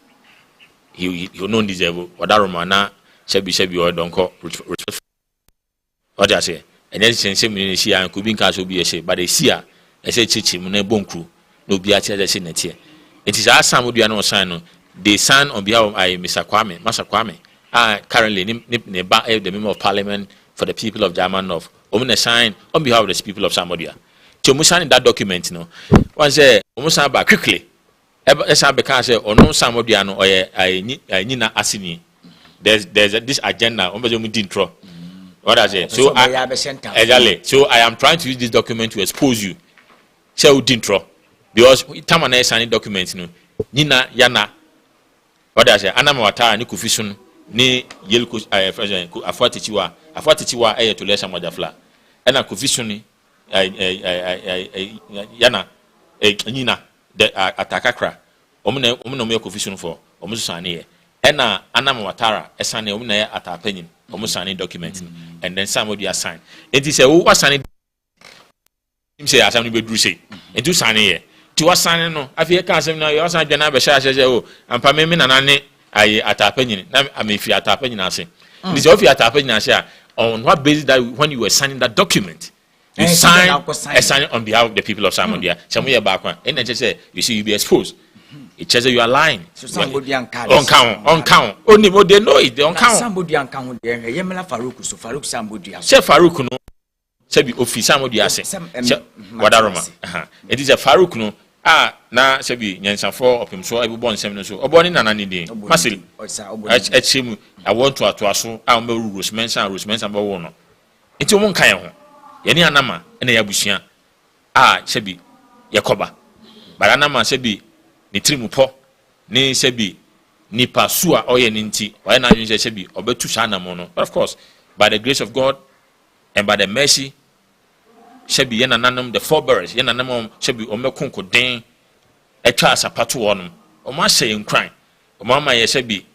he no deserve wadaroma na shebi o donko what I say and then sense me si an ko bi nka so bi e say but e si a e say chichi mu na bonkru no bi a che say na tie it is our Sammordua no sign no they sign on behalf of Mr. Kwame currently the member of parliament for the people of German North. Sign on behalf of the people of Sammordua. To sign that document, once back quickly. Because no Sammordua no I nina asini. There's this agenda. What I say? So I am trying to use this document to expose you. So dintro because time and signing documents nina yana. What I say? Anama watara ni kufisun. Ni yelku afuatichiwa to let someone fly and a kufisuni yana nina the atakakra omuna me kufisun for omusani ena anam watara esane omuna atapenyin omusani document and then Sammordua sign it is a wo sign him say asam ni bedru say entu sign here ti wa sign no afie ka asam na yo sign dwana be sha sha o ampa me na nane I atapenyin na amefi atapenyin ase this of your atapenyin on what basis that when you were signing that document you sign on behalf of the people of Sammordua some year back and then say you see you be exposed it says you are lying so Sammordua on count only what they know it they on count Sammordua count there yemela Farouk so Farouk Sammordua say Farouk no say be office Sammordua say wadaroma it is a Farouk no na sebi nyansafo opemso ebobon nsem no so oboni nana ni din masili echemu I want to aso me Rosemensa ba wo no enti omo nkan ho ye ni anama na ya busua sebi yakoba bara anama sebi ni trimu po ni sebi ni pasua oye ni nti wa na nyi sebi obetu sha anamo no but of course by the grace of God and by the mercy shebi yena nanam the forbearance yena nanam shebi omekonko den etwa asapato wonum o ma hye nkran o ma ma ye shebi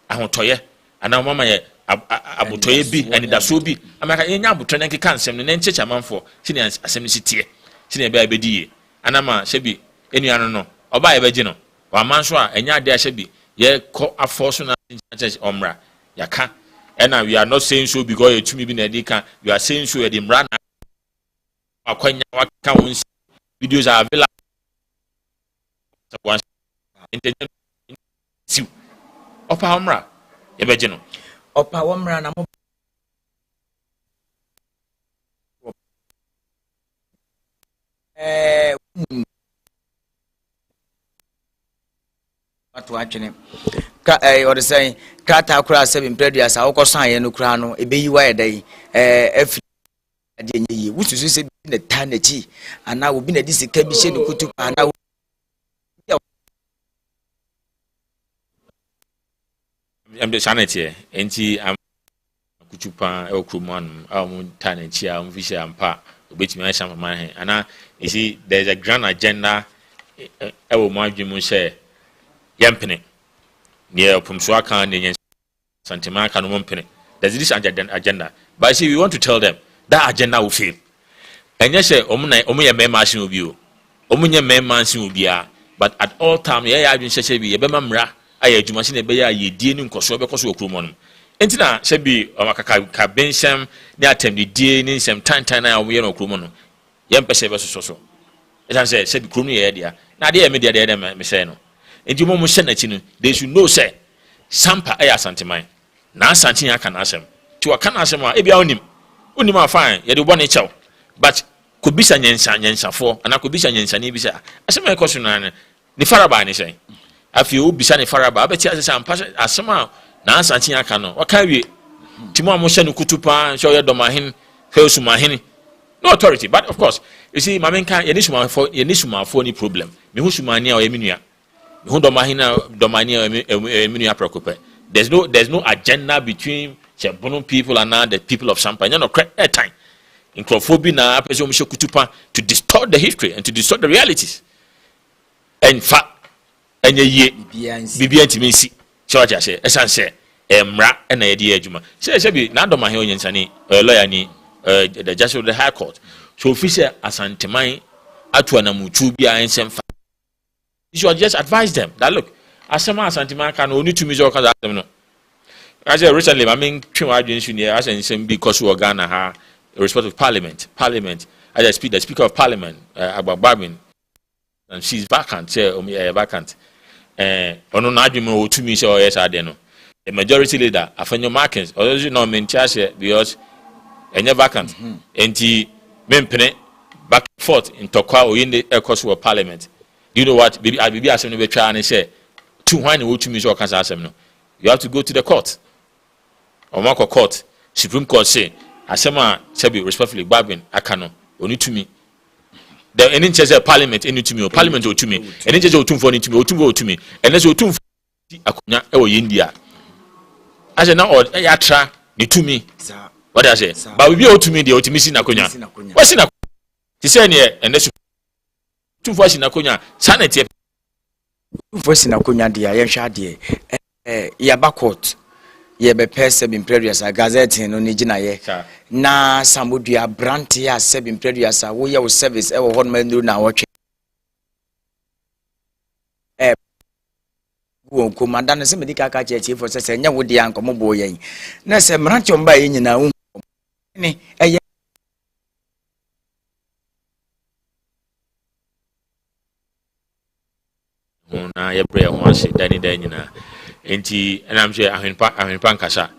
ahotoye ana mama ye abotoye bi eni da so bi amaka yenya abotoye na nkeka nsem ne nchecha amanfo sine asem ni sitie sine be abediye ana ma shebi enuano no oba ye beje no wa manso a enya ade a shebi ye ko aforso na church omra yaka and we are not saying so because you to me be na you are saying so the mra na akwanya waka won videos are available internet si opa omra ye beje no opa omra na mo watu achene ka or say krata kura 7 previous awokosan ye no kura no ebeyiwa yedai afi ade nyi wususu se bi na tanachi ana obi na disika bi she no kutu ana am the sanity enti am kutupa okruman am tanachi am fisha ampa obetimi an sham man he ana you see there's a grand agenda ewo mo adwemu she yempene near Otumfuo can in Santema can wompene. There's this agenda. But see, we want to tell them that agenda will fail. And yes, omunya me machine will be omunya me mansin will be but at all time, yeah, I been say be a bemamra, I do machine a beya ye dear in Kosovo because of Krumon. Entina should be a bensham, near tem the dear in some time we no Krumon. Yam Peseva so. As I said, Krumi idea. Now, dear media, dear Messeno. And you must send it in. They should know, say, Sampa air santimai. Now, Santina can ask him. To a can ask him, Ebia on him. Unima fine, yet the one each out. But could be Sanyan for, and I could be Sanyan Sanibisa. As a my question, the Farabani say. I feel Bisani Faraba, but as I'm passing as somehow. Now, Santina cano. What can we? Timo Moshenu Kutupa, show your Dormaahene, Dormaahene. No authority, but of course, you see, Mamenka, Yenishuma for any problem. Mihusumania or Eminia. There's no agenda between Shabono people and now the people of Sampa. No time. In Crophobia, kutupa to distort the history and to distort the realities. In fact, and ye BBNTMC, Church, I say, as I say, Mra and idea Juma. Say, Shabi, Dormaahene Yansani, a lawyer, the Justice of the High Court. So, Fisher, as Antemai, Atuana Mutubia, and some. You should just advise them that look, as some Santima can only to me, I said recently, I mean, as in because we are Ghana, ha, respect of Parliament, as I speak, the Speaker of Parliament, about Babin, and she's vacant, vacant. On an argument to me, so yes, I don't know. The majority leader, Afenyo Markins, or you know, because and you're vacant, and he men back and forth in Tokwa or in the course of Parliament. You know what? Baby, I be asking you try and say, to when you to me, so you have to go to the court. Or Marco Court, Supreme Court say, Asema Sebi respectfully, Babin, Akano, only to me. The any chance Parliament, any to me, or Parliament or to me, any chance Otumfuo to me, Otumfuo to me, and let's Otumfuo Akunya or India. As a now or Yatra, you to me. What I say? But we be to me, the Otimisi Nakunya. What's in a? He said, yeah, and let's. Two voices in a conya, sanity. Voice in a conya, dear, Yashadi, Yabakot, Yabe Peseb in Prairies, a gazette in Onijina, na Sammordua Brantia, Seb in Prairies, a way of service, ever one man do now watching. Commandant Semedica Catchy for Senya with the uncle Moboy. Nessa Mranchon by in now. Na ye prayer once dani nyina enti na mhwe ahwenpa nkasa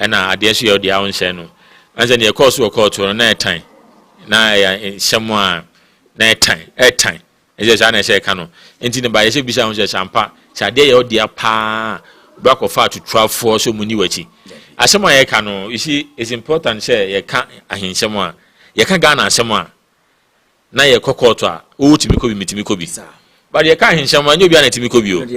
na ade so ye odi awon hye no anze ne course wo court no na etan na ya hyemo a na etan eze sa na hye ka no enti ne ba ye hye bisa ho hye Sampa sa ade ye odi apa ba ko fa to trafo so muni wachi asemo ye ka no you see it's important say ye ka ahenhyemo a ye ka Ghana asemo a na ye court a wo timi ko bi mitimi ko bi. But you can't him when you be an etimicobio.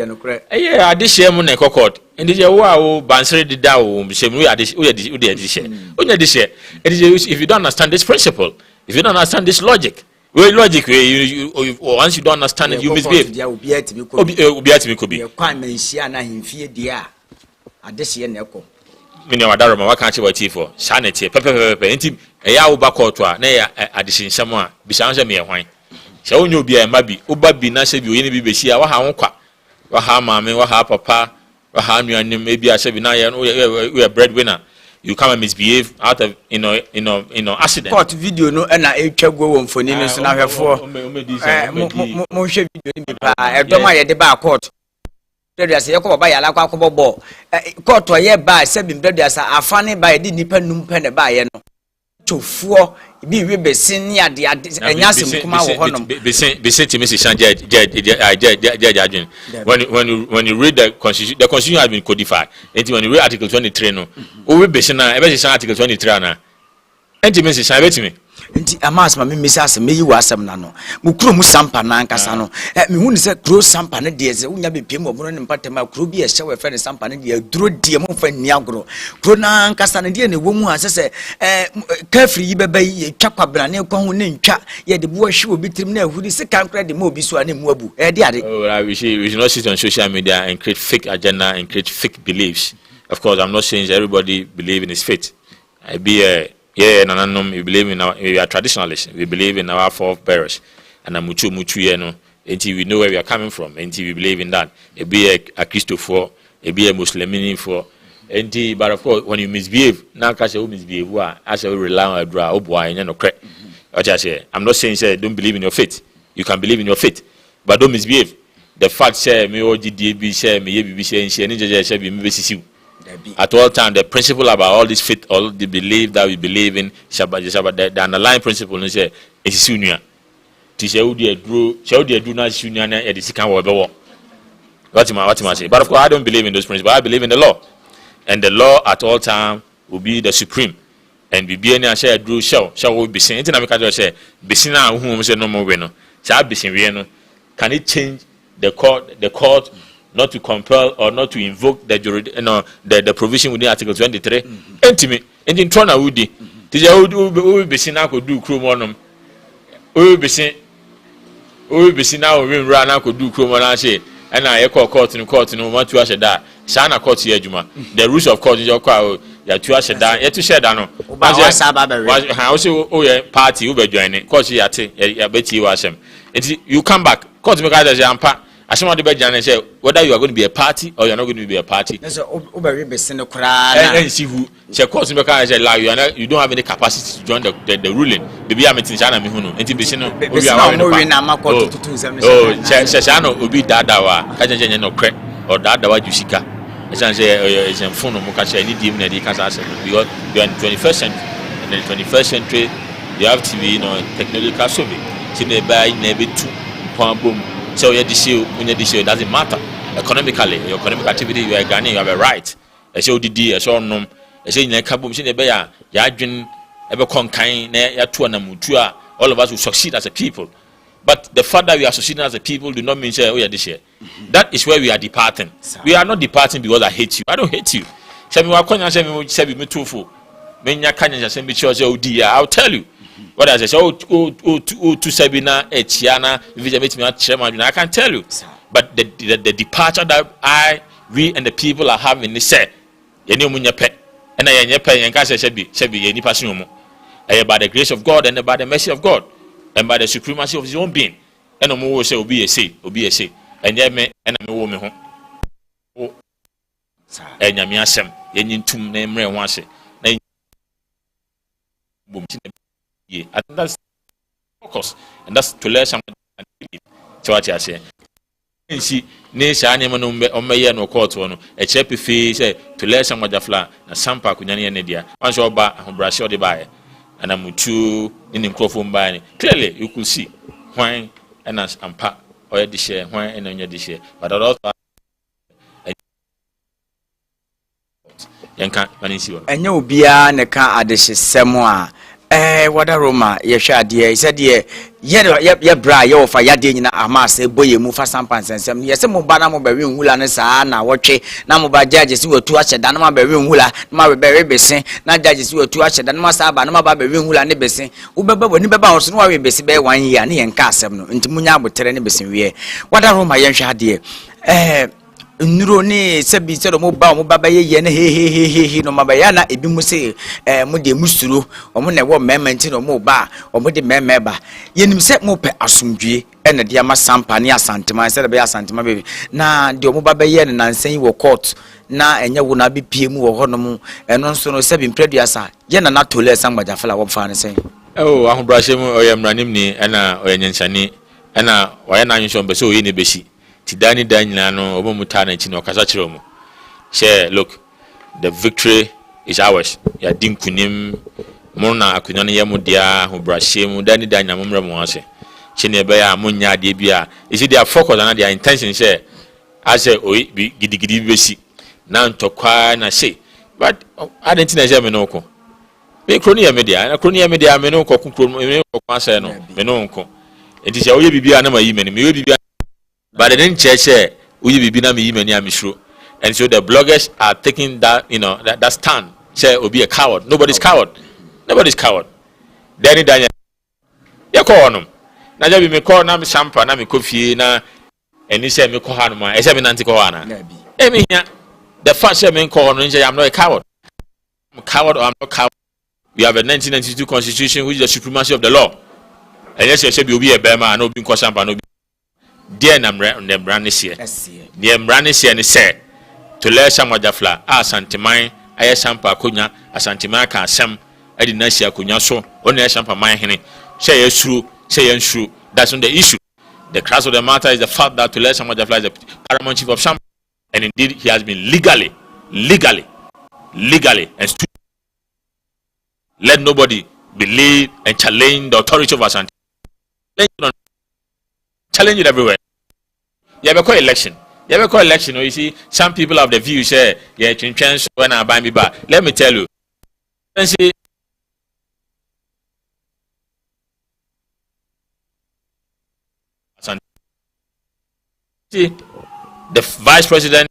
Yeah, I dish him on a cockot. And did you wow, Banseri did thou, shame we are this, if you don't understand this principle, if you don't understand this logic, logic, once you don't understand it, you misbehave. adehye na ekọ mini wadaro ma waka achewa tifo sha na tie pepepepe enti eya wo ba court a na ya adehye nsem a bi sha nse me hwan sha onyo obi a ma bi oba bi na sha bi oye ne bi beshi a wa ha nkwa wa ha maame wa ha papa wa ha nuanim e bi a sha bi na ya we breadwinner you come and misbehave out of accident. Court video no na etwa go wo mfoni ni so na hwefo mo hwe video ni bi pa edom a ye de ba court bread as ye ko baba ya la kwa bobo court o ye ba se bi bread as afane ba ye di nipa num pe ne ba ye no tofuo bi wi besin ni ade enyasem kuma wo honom besin ti Mrs. Shanje when you read the constitution has been codified and when you read article 23 no o we besin na e be se article 23 na enti Mrs. Shanje betimi nti amas ma me mesase meyi wa asem na no mukuro mu Sampa na ankasa no me hu ni se kro Sampa ne de ze unya be piem obono ne mpatema kro bi e hye we fe ne Sampa ne de duro de mo fa ni agro kro na ankasa ne de ne wo mu asese kafri yi beba yi twa kwabra ne kwa hu ne ntwa ye de bo hwe obi trim na ahudi se kan kra de mo obi so ane mu abu de ade we should not sit on social media and create fake agenda and create fake beliefs. Of course, I'm not saying everybody believe in his faith. I be we believe in we are traditionalists. We believe in our forebears. And muchu until we know where we are coming from. Until we believe in that. It be a Christopher, it be a Muslim for. But of course, when you misbehave, now because you misbehave, I shall rely on a draw. Oh boy, you know, correct. I'm not saying say don't believe in your faith. You can believe in your faith, but don't misbehave. The fact say me OGDB say me YBB say say me at all time, the principle about all this faith, all the belief that we believe in, the underlying principle is sunya. Tishaudi do not sunya at the second war. What am I say? But of course, I don't believe in those principles. I believe in the law, and the law at all time will be the supreme. And we be any share drew shall we be saying? International say, Bissina whom say no more bueno. Shall be saying, can it change the court? Not to compel or not to invoke the provision within Article 23. Intimate. And in Trona Woody, we be seen now could do Crumonum. We be seen now when Rana could do Crumonashe, and I echo court in want to usher that. Sana court here, Juma. The rules of court is your crowd. You to usher that, yet to share down. I also owe a party who be joining, cause you at a betty was him. You come back, court me guys as Sampa. I want to be say whether you are going to be a party or you're not going to be a party. And see who she calls me because you don't have any capacity to join the ruling. Baby, I'm in China. Shashano will be Dadawa, Kajan no crack or Dadawa Jusika. It's a phone of Mukasha, any demon that he can answer. Because you are in the 21st century, and in the 21st century, you have to be technological survey. So they buy maybe 2 pound boom. So when it doesn't matter. Economically, your economic activity, you are Ghanaian, you have a right. I show the show no. I say in a couple of ya yajin ever conkain ya two and mutua. All of us will succeed as a people. But the fact that we are succeeding as a people do not mean say oh yeah this year. That is where we are departing. We are not departing because I hate you. I don't hate you. Say me wakonya say me tofu. Me nya kanya say me sure say odi. I'll tell you. What I say, to Sabina, Chiana, I can tell you. But the departure that we and the people are having is said, pet, and I am pet, and Casa should be any passion. By the grace of God and by the mercy of God, and by the supremacy of his own being, and no more say, be a say, and yet me and a woman home. And Yamiasem, Yanin Tum name once. Yeah, and that's focus, and that's to learn something. So what I say, see, Nation animal on my no court one, a chappy fee say to learn some of the flour, and Sampa Kunyani and India. Once your bar and brush your buy, and I'm with you in the microphone buying. Clearly, you could see wine and us and pack or the share, wine and on your dish, but also Yanka Manisio. And you be an account at the Samoa. Wada Roma, Yasha, dear, said, ye bra, yo, for Yadin, Amas, boy, move for some pants and some. Yes, some Banamo Berry Hula and Sana, watch it. Now, by judges who were to us at Danama Berry Hula, Mary Berry Bessin, not judges who were to us at Danama Banama Berry Hula and Bessin, who when you bounce, no, we be 1 year, and Castle, into Munya would tell any Bessin. Wada Roma, Yasha, dear. nuro ne sebi se do mo ba ye ne he no mabaya na ebi mu se mo de musuro omo na wo mementi no mo ba omo de memeba yenim se mo pe asomdwie ene de ama sampa ne asantema se de be asantema be na de omo ba ye ne nansan wo court na enye wo na be pie mu wo hono mu eno nso no sebi mpreduasa ye na na tole sangbajafala wo fa ne sen oh ahobrahye mu oyemranim ni ena oyenyenchani ena oye na anhwehwe mbe se oye ne beshi tidani danyina no obomuta na chino kasa kire mu share look the victory is ours ya dinkunim mona akunya ne yemu dia ahobrahye mu dani danyina momre mu ase chine be ya munya de bia isi dia focus na dia intention share ase oyi gidigidi beshi na ntokwa na she but identity na me no ko me kroni ya media me no ko me ko ase no me no ko enti se oye bibia na mayi me me bibia but they didn't check uyi bibi na me yi mani amishro. And so the bloggers are taking that, you know, that stand. Say will be a coward. Nobody's coward. Danny Daniel. You call on him. Na jabi me call na me Sampa na me Kofi na eni say me call hanu ma. E say me nanti call ana. E me here. The first say me call on say I'm not a coward. I'm a coward or I'm not coward. We have a 1992 constitution which is the supremacy of the law. And yes, you say be a bema and no be call Sampa no. Dear Namranis near Mranis and say to let Sammordua Santiman, I Sampa Kunya, a Santimaka, Sam, I did not see a Kunya so, only Sampa my henny. Say yes, true, that's not the issue. The crux of the matter is the fact that to let Sammordua is the paramount chief of Sampa, and indeed he has been legally, and let nobody believe and challenge the authority of our Santima. Challenge it everywhere. You have a election. You see, some people have the view say, yeah, chance when I buy me back. Let me tell you. See, the vice president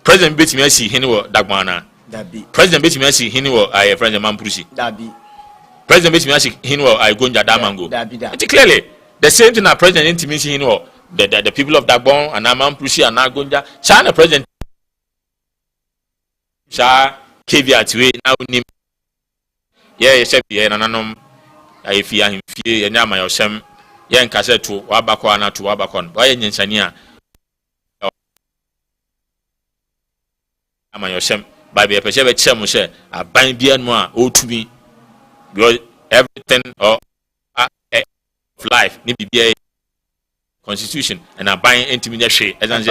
President Betty Messi Hinwo Dagmana. President Betty Messi Hinwo I friend Mampusi. President Betty Messi Hinwo I Gonja Damango. Clearly, the same thing that President Intimacy Hinwo, the people of Dagbon and Mampusi and Nagonja, China President Sha caveat we now name. Yeah, except yeah, Nanum, I fear him, fear, and Yama Yosem, Yan Cassette to Wabakwana to Wabakon, why in Sania. Yosem by the perceive chemushe a bind bien moi to me because everything or of life need to be a constitution and a buying intimidation as an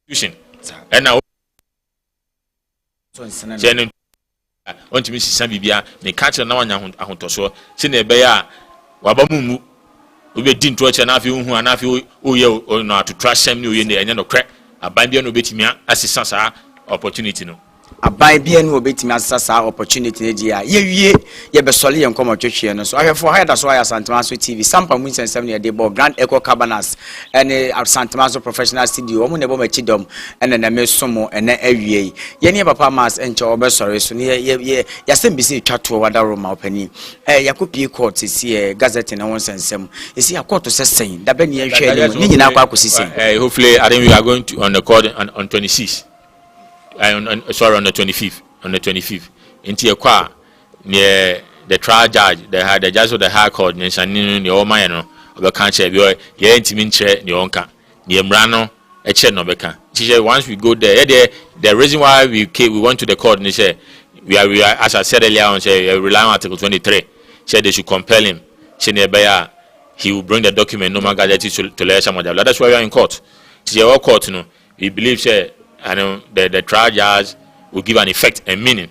constitution and now want to miss some bibia may catch a now and so seen a bear wabamu we didn't watch an afi who an afi or not to trust him new in the end of crack. Abambia no betimia asisa opportunity no abambia no betimia asisa opportunity dia ye be sole ye nkomo twetwe no so ahwefo ha da so ya Santemaso TV Sampa mu nsensem ne de bo Grand Echo Cabanas ene Santemaso professional studio omo ne bo machidom ene na mesomo ene awie ye ne papa mas enche obesore so ne ye yasembisi twato wada Roma opani yakopie court si gazette na won nsensem esi akoto sesen da be ne ye hwe ni nyina akwa akosisi hopefully I think we are going to on the court on 26 sorry on the 25th into a car near the trial judge the judge of the high court nation the old man of the country ye intimate chair the onka near Mrano a chair no beka once we go there the reason why we went to the court and say we are as I said earlier on say rely on article 23 said they should compel him he will bring the document no matter to let Sammordua. That's why we are in court. Our court no we believe say and the trial judge will give an effect and meaning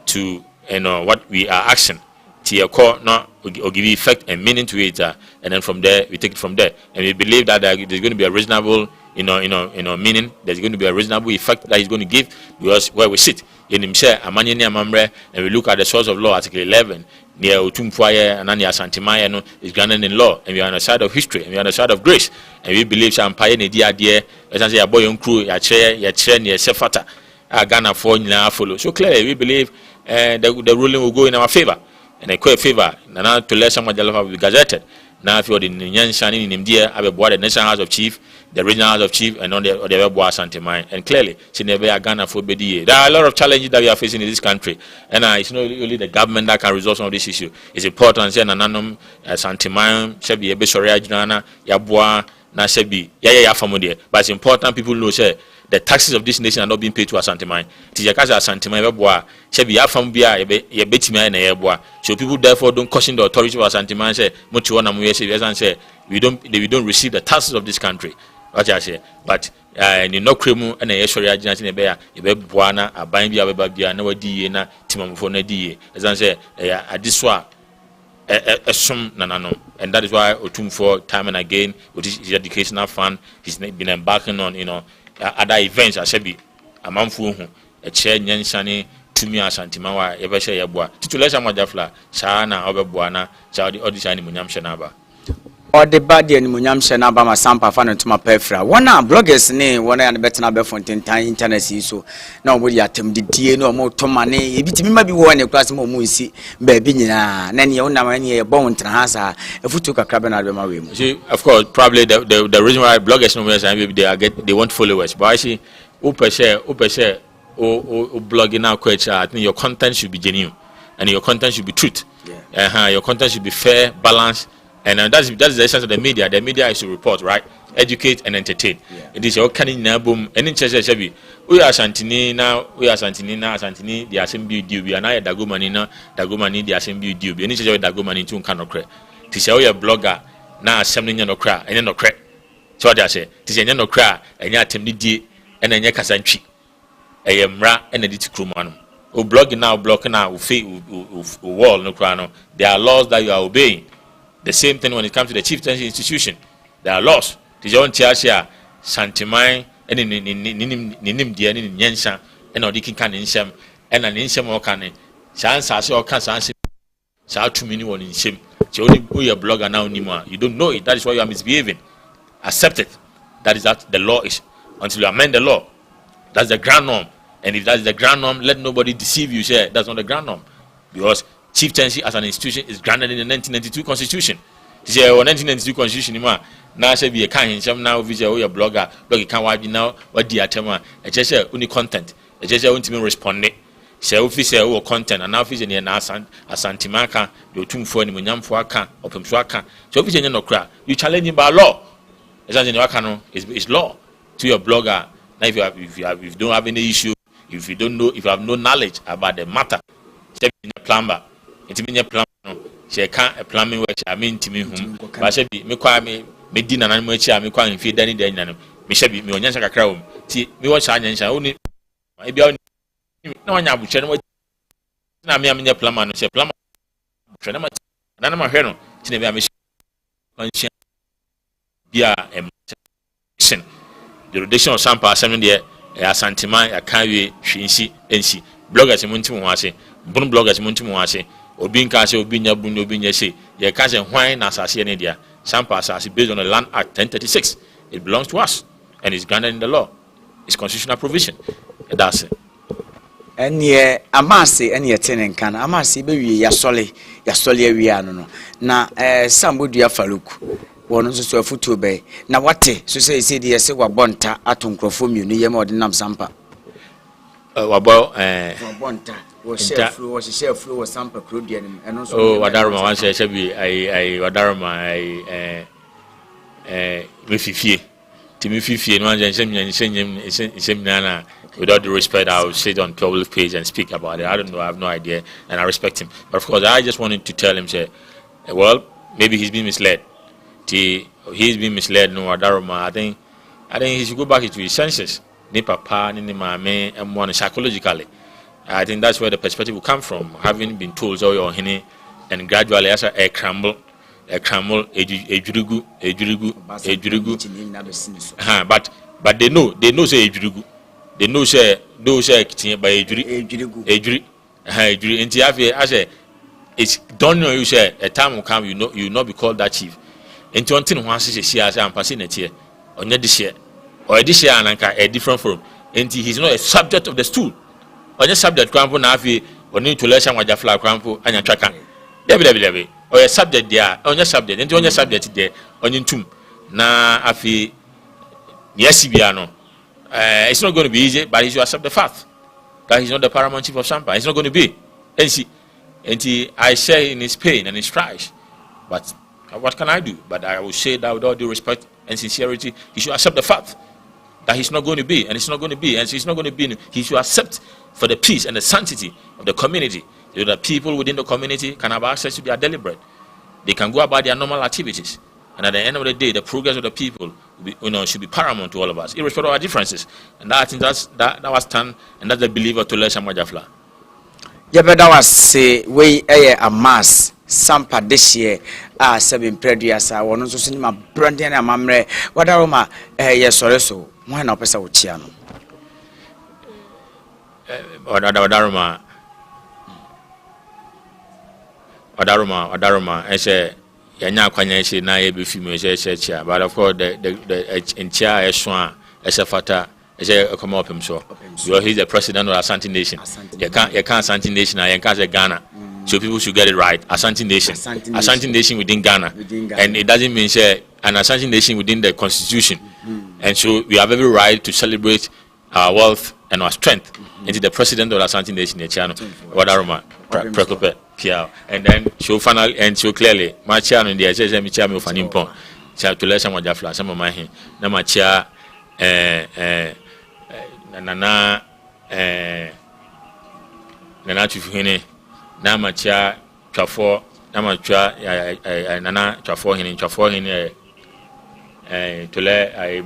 to what we are asking. The court will give effect and meaning to it, and then from there we take it from there. And we believe that there's going to be a reasonable, meaning. There's going to be a reasonable effect that he's going to give because where we sit in himself, and we look at the source of law, Article 11. Near Otumfuo and Ania Santimaya is grounded in law, and we are on the side of history, and we are on the side of grace, and we believe Sampa ne dia as I say a boy on crew, ya chair, near Sefata, Ghana for now follow. So clearly we believe the ruling will go in our favor. And a quick favor, now to let someone will be gazetted. Now, if you're the Nyan Shani in India, I will board the National House of Chief, the Regional House of Chief, and on the Webboa Santimai. And clearly, Sinebe Ghana for BDA. There are a lot of challenges that we are facing in this country. And it's not only the government that can resolve some of this issue. It's important to say, Nananum, Santimai, Shebi, Ebesoria, Junana, Yabua, Nasebi, Yaya Famode. But it's important people know, say, the taxes of this nation are not being paid to Asantemai. Tijakaza Asantemai Yabua, Shebi Yafambia, Yebetima, and Yabua. So people therefore don't caution the authority of Asantemai and say, Mutuana Muyesi, and say, we don't receive the taxes of this country. What I say, but in no criminal and a Yeshua Jansin a bear, a Bebuana, a Bambia, Babia, no D, Timon D, as I say, a diswa. A sum nanano, and that is why Otumfuo time and again with his educational fund, he's been embarking on other events. I said, a manfu a chair Nyanshani to me as Santimawa, ever say a boy. Titulation Majafla, Shana, Oberbuana, Saudi Odishani Munyam Shanaba. Or the body and Munyam Shanaba, my Sampa fan to my pefra. One of bloggers name, one and better number Fontaine time internet so nobody attempted the no more Tomane. It may be one a class more muisi, baby, Nanny on a bone transa, if we took a cabin out of my room. Of course, probably the reason why bloggers know they want followers, but I see upper share, blogging now question. I think your content should be genuine and your content should be truth. Your content should be fair, balanced. And that's the essence of the media. The media is to report, right? Educate and entertain. It is all kind of boom. And in Cheshire, we are Santini now. Santini. The assembly due. We are now Dagomani. The assembly due. We need to Dagomani to cannot crack. To say we are blogger now assembling no crack and no crack. So what I say? To say no crack and ya temdi and then ya kasanchi. I am ra and edit crewman. O blogging now, wall no crano. There are laws that you are obeying. The same thing when it comes to the chieftaincy institution. There are laws. The John Tiasia, Santimai, and Ninim Dia, Nyansa, and Odikin can in Sham, and an Insham or Cane. Sans as your Cassan, Sal to me one in Shim. So only a blogger now anymore. You don't know it. That is why you are misbehaving. Accept it. That is that the law is. Until you amend the law. That's the ground norm. And if that's the ground norm, let nobody deceive you. Say that's not the ground norm. Because chieftaincy as an institution is granted in the 1992 Constitution. It's a 1992 Constitution. Now, say be a kind of now, visual or blogger, blog can wipe now, what the atema, a cheshire only content, a cheshire won't even respond. Say, officer or content, and now officer near Nasan, a Santimaka, the Otumfuo, and Munyam Fuaka, or Pumswaka. So, officer no cry, you challenge him by law. As in Wakano is law to your blogger. Now, if you don't have any issue, if you don't know, if you have no knowledge about the matter, step in a plumber. It means a plumber. She can't a plumbing work. I mean to me whom. But I said, me quite me dinner and much. I me quite feed any day. Me shall be me on Yansa crown. See me watch Yansa only. Maybe only no one have channel. Now me am in a plumber. No say plumber. None of my hair. She never miss. Be a mission. The rotation of Sampa assembly there. A Santima, a carry, she NC. Bloggers in Muntimuase. Boom bloggers in Muntimuase. Obin Kasi, Obinya Buno Binya say, your cousin Wine as I India. Sampa as based on the Land Act 1036. It belongs to us and it's granted in the law. It's constitutional provision. That's it. And yeah, Amasi, and yet ten can Amasi, baby, Yasoli, Viano. Now, Sammordua Faluk. One also a foot to obey. Now, what so say, the Sewa Bonta, Atom Crofomu, near more than Sampa. About Bonta. Was a share flow or Sampa Crudian and also. Oh, Wadarma, once I shall be Wadarma, Mififi, Timifi, and one and send him Nana. Without the respect, I will sit on public page and speak about it. I don't know, I have no idea, and I respect him. But of course, I just wanted to tell him, say, well, maybe he's been misled. He's been misled, no, Wadarma. I think he should go back into his senses. Ni papa, ni mame, and one psychologically. I think that's where the perspective will come from, having been told so your henny, and gradually as a crumble, a jurugu. But they know say a jurugu. They know say by a jury. As a it's done you say a time will come, you will not be called that chief. Into until once she as I'm passing it here, or not this year, or this year and a different form. and he's not a subject of the stool. On your subject, Crampo Navi, or need to lesson what your flower crampo and your tracker. Debbie, or a subject there, on your subject, and on your subject there, on your tomb. Na afi yes biano. It's not going to be easy, but you accept the fact that he's not the paramount chief of Sampa. It's not going to be. And I say in his pain and his cries, but what can I do? But I will say that with all due respect and sincerity, he should accept the fact that he's not going to be, and it's not going to be, and he's not going to be. He should accept for the peace and the sanctity of the community, so that people within the community can have access to their daily bread. They can go about their normal activities. And at the end of the day, the progress of the people will be, should be paramount to all of us, irrespective of our differences. And I think that was done, and that's the believer to learn Sammordua Jafla. Yabeda was say we a mass Sampa this year 7 previous one so cinema branding and mamre wadaroma yes sorry so why na pesa utia no wadaroma ese yanya kwanya ese na ye be film ese but of course the entire eswa ese fata ese come up him so he's the president of Asante Nation. You can't Asante Nation and you can't say Ghana. So people should get it right. Asante Nation within Ghana. And it doesn't mean say an Asante Nation within the constitution. And so we have every right to celebrate our wealth and our strength. And the president of Asante Nation, Wadaroma, Prekope, Piao. And then so finally and so clearly, my chair in the says me chair me for Nippon. Chair to let Sammordua Jafla, some of my hand. Now my chair Nana Chufuhene. Na macha twafo na macha nana twafo hene tole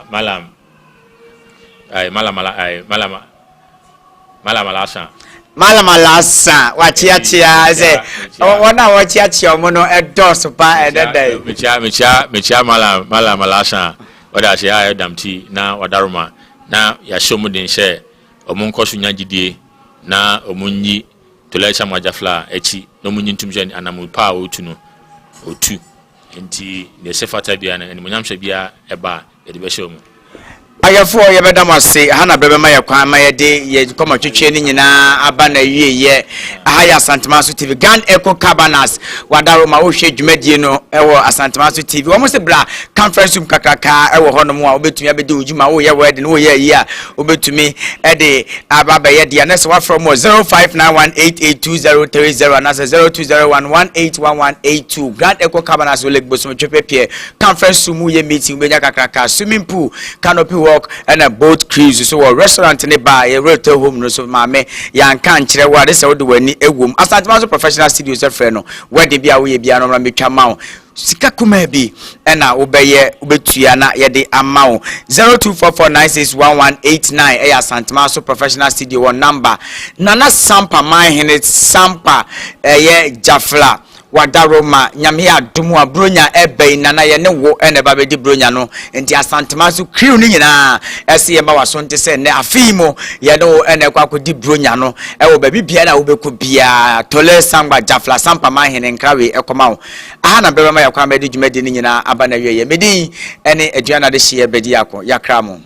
malam malasa watia say wona watia omo no edos pa ededai mecha malasa oda say damti na wadaruma na ya shomu den she omo nkoso nyagidie na omunyi to let Sammordua Jafla echi no munyintum je anamu pa otu no otu enti the sefata bia na munyamhwe bia eba e de be show mu ayefo yebeda mase hana bebe ma yakwan ma yede ye koma twetwe ni nyina aba na wieye ahaya Asantemaso TV Gan Echo Cabanas wadaro ma wo hwe dwumadie no ewo Asantemaso TV wo mo se bra conference room kakaka ewo hono mu a obetumi abede ojuma wo ye wede no wo ye yi a obetumi ede ababa ye de na se wa from 0591882030 na se 0201181182 Gan Echo Cabanas wo legbo so twepepie conference room ye meeting benya kakaka swimming pool canopy and a boat cruise so a restaurant in the bar a hotel home no so mame yan kan kire wa de se wo de wani egwom Asantemaso professional studios e frɛ no wedding bia wo ye bia no me twa ma wo sika kuma bi na obeye obetua na ye de ama wo 0244961189 e Asantemaso professional studio one number nana Sampa man hene Sampa ye Jafla wadaroma nyame adumu abronya ebe nana ye ne wo ene ba be di bronya no enti Asantemaso crew ni nyina ese ye ba waso nte se ne afimo ye no ene kwa ko di bronya no e wo ba bibia na wo be ko bia tole Sammordua Jafla Sampa man hene nkrawe ekoma wo aha na bebe ma yakwa be di dwumadi ni nyina aba na wiye medi ene aduana de hye be di yakọ yakra mo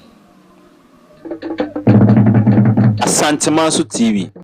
Asantemaso TV